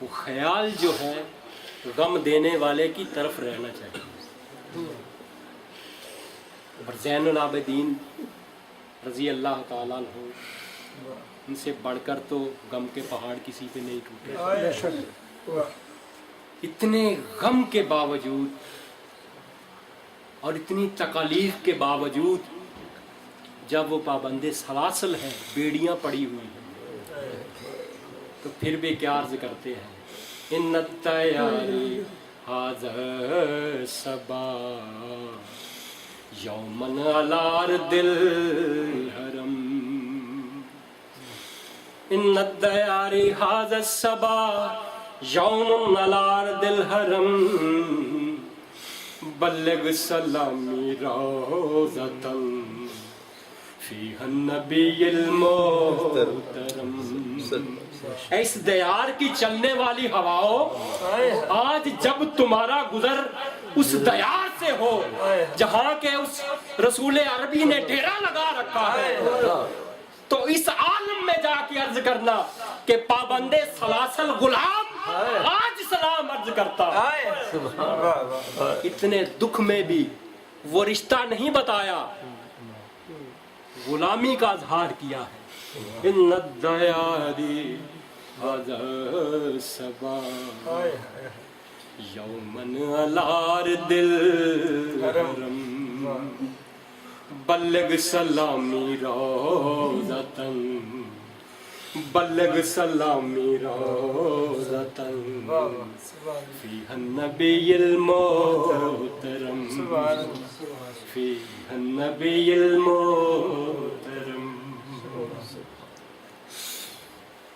وہ خیال جو ہے غم دینے والے کی طرف رہنا چاہیے۔ اور زین العابدین رضی اللہ تعالیٰ عنہ، ان سے بڑھ کر تو غم کے پہاڑ کسی پہ نہیں ٹوٹے۔ اتنے غم کے باوجود اور اتنی تکالیف کے باوجود جب وہ پابندے سلاسل ہیں، بیڑیاں پڑی ہوئی ہیں، تو پھر بھی کیا عرض کرتے ہیں، ان التیاری حاضر صبا یومن علار دل حرم، ان التیاری حاضر صبا یوم علار دل حرم، بلغ سلامی روزتاً فیہا النبی المحترم۔ اس دیار کی چلنے والی ہواؤں، آج جب تمہارا گزر اس دیار سے ہو جہاں کے اس رسول عربی نے ڈیرا لگا رکھا ہے، تو اس عالم میں جا کے عرض کرنا کہ پابندے سلاسل غلام آج سلام عرض کرتا۔ اتنے دکھ میں بھی وہ رشتہ نہیں بتایا، غلامی کا اظہار کیا ہے۔ ان الدیاری حاضر صبا یومن علار دل حرم، بلغ سلامی روزتاً، بلغ سلامی روزتاً فیہا النبی المحترم، فیہا النبی المحترم۔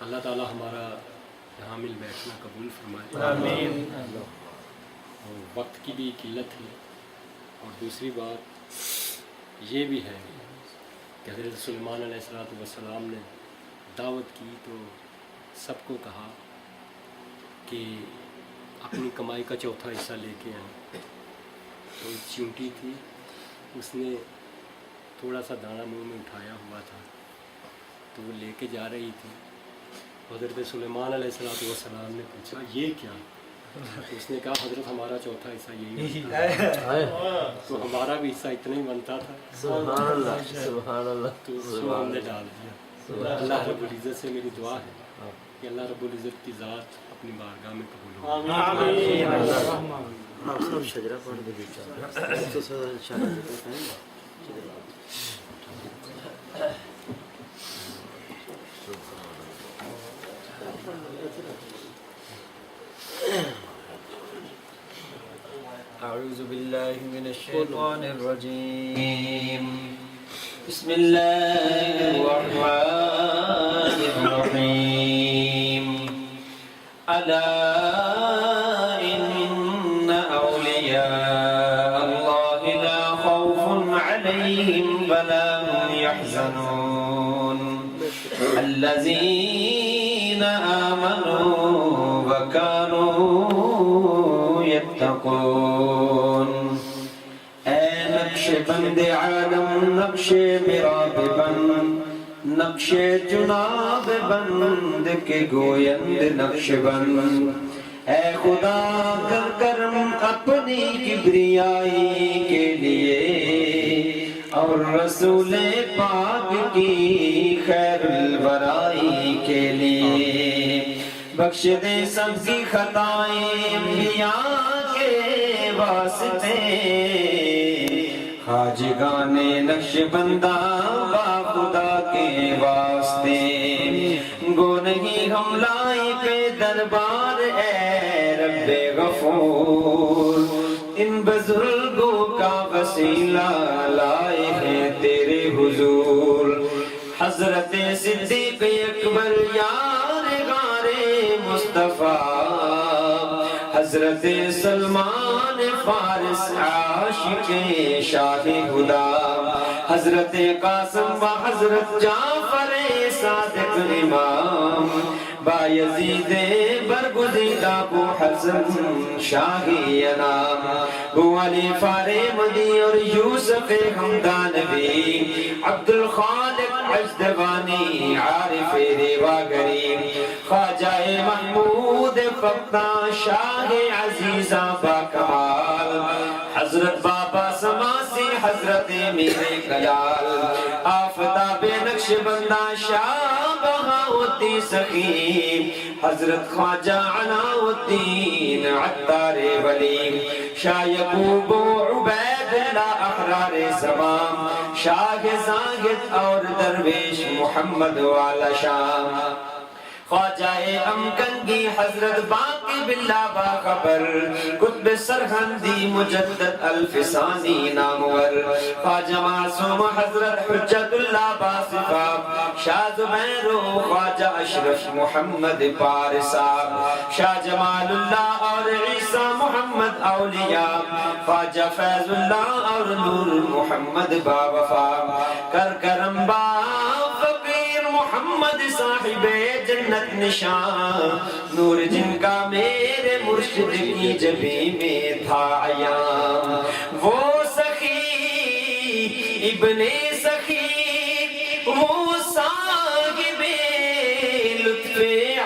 اللہ تعالی ہمارا یہاں مل بیٹھنا قبول فرمائے، آمین۔ اور وقت کی بھی قلت ہے، اور دوسری بات یہ بھی ہے کہ حضرت سلیمان علیہ السلام نے دعوت کی تو سب کو کہا کہ اپنی کمائی کا چوتھا حصہ لے کے آئیں۔ تو ایک چونٹی تھی، اس نے تھوڑا سا دانہ منہ میں اٹھایا ہوا تھا، تو وہ لے کے جا رہی تھی۔ حضرت سلیمان علیہ السلام نے پوچھا یہ کیا؟ تو اس نے کہا حضرت ہمارا چوتھا حصہ یہی بنتا ہے، تو ہمارا بھی حصہ اتنا ہی بنتا تھا، سبحان اللہ سبحان اللہ تو اس کو ہم نے ڈال دیا۔ اللہ رب العزت سے میری دعا ہے کہ اللہ رب العزت کی ذات اپنی بارگاہ میں قبول ہو۔ آپ سب شجرہ پڑھ دیجیے، تو سر انشاءاللہ دیتے ہیں اعوذ باللہ من الشیطان الرجیم، بسم اللہ الرحمن الرحیم الا ان اولیاء اللہ لا خوف علیہم ولا هم يحزنون الذین آمنوا وكانوا يتقون اے نقش بند عالم نقش مراب بند نقش جناب بند کے گویند نقش بند اے خدا کر کرم اپنی کبریائی کے لیے اور رسول پاک کی خیر الورائی کے لیے بخش دے سب کی خطائیں انبیاء کے واسطے خواجگان نقش بندہ با خدا کے واسطے گو نہیں ہم لائق دربار اے رب غفور ان بزرگوں کا وسیلہ لائے ہیں تیرے حضور حضرت صدیق اکبر یار غار مصطفیٰ حضرت سلمان فارس عاشق شاہ خدا حضرت قاسم و حضرت جعفر صادق امام بایزید برگزیدہ ابو حسن شاہی انام ابو علی فارمدی اور یوسف حمدانوی عبد الخالق عجدوانی عارف ریواگری خواجہ محمود فقدہ شاہ عزیزہ باکمال حضرت بابا سماسی حضرت میر کلال آفتاب نقش بندہ شاہ بہاؤتی سخی حضرت خواجہ علاؤالدین عطار ولی شاہ یعقوب و عبید اللہ احرار زمان شاہ زاہد اور درویش محمد والا شام خواجہ امکنگی حضرت باقی باللہ باخبر قطب سرہندی مجدد الفسانی نامور خواجہ معصوم حضرت حجت اللہ باصفہ شاہ زبیر و خواجہ اشرف محمد پارسا شاہ جمال اللہ اور عیسیٰ محمد اولیاء خواجہ فیض اللہ اور نور محمد باوفا کر کرم با محمد صاحب جنت نشان نور جن کا میرے مرشد کی جبی میں تھا عیان وہ سخی ابن سخی وہ صاحب لطف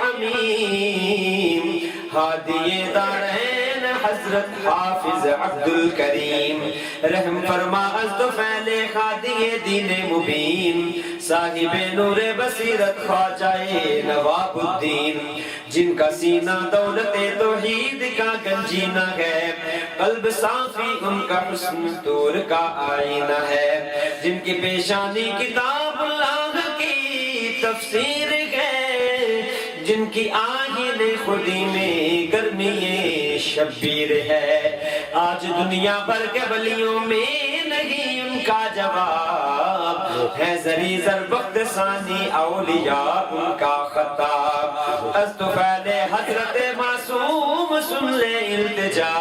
عمیم ہادی دارین حضرت حافظ عبد الکریم رحم فرما از تو پہلے خادی دین مبین صاحب نور بصیرت خواجہ نواب الدین جن کا سینہ دولت توحید کا گنجینہ ہے قلب صافی ان کا حسن طور کا آئینہ ہے جن کی پیشانی کتاب اللہ کی تفسیر ہے جن کی آہین خودی میں گرمی شبیر ہے آج دنیا بھر کے ولیوں میں نہیں ان کا جواب ہے زری زربخت ثانی اولیاء ان کا خطاب از تو فعل حضرت معصوم سن لے التجا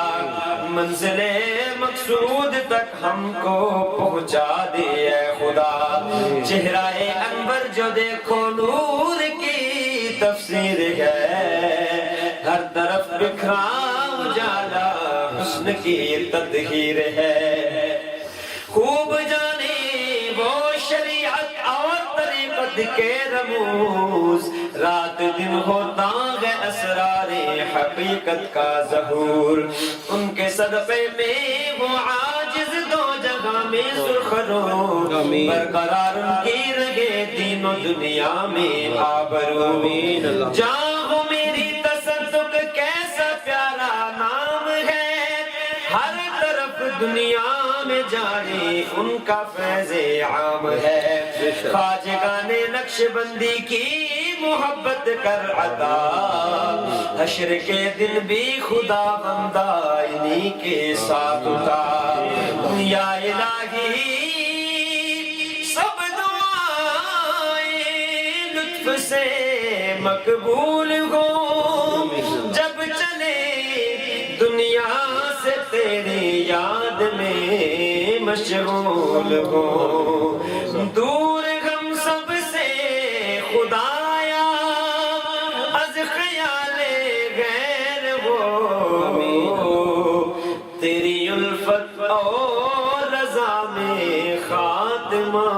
منزل مقصود تک ہم کو پہنچا دے اے خدا چہرہ انور جو دیکھو نور کی تفسیر ہے ہر طرف بکھرا اجالا حسن کی تطہیر ہے خوب جانے وہ شریعت اور طریقت کے رموز رات دن ہوتا ہے اسرار حقیقت کا ظہور ان کے صدقے میں وہ عاجز دو جگہ میں سرخروں برقرار ان کی رہے دین و دنیا میں آبرو جاؤ میری تصدق کیسا پیارا نام ہے ہر طرف دنیا میں جانے ان کا فیض عام ہے خواجگان نقش بندی کی محبت کر عطا حشر کے دن بھی خدا بندہ انہی کے ساتھ اٹھا یا الہی سب شریف سے مقبول ہو، جب چلے دنیا سے تیری یاد میں مشغول ہو، دور ہم سب سے خدایا از خیال غیر ہو، تیری الفت اور رضا میں خاتمہ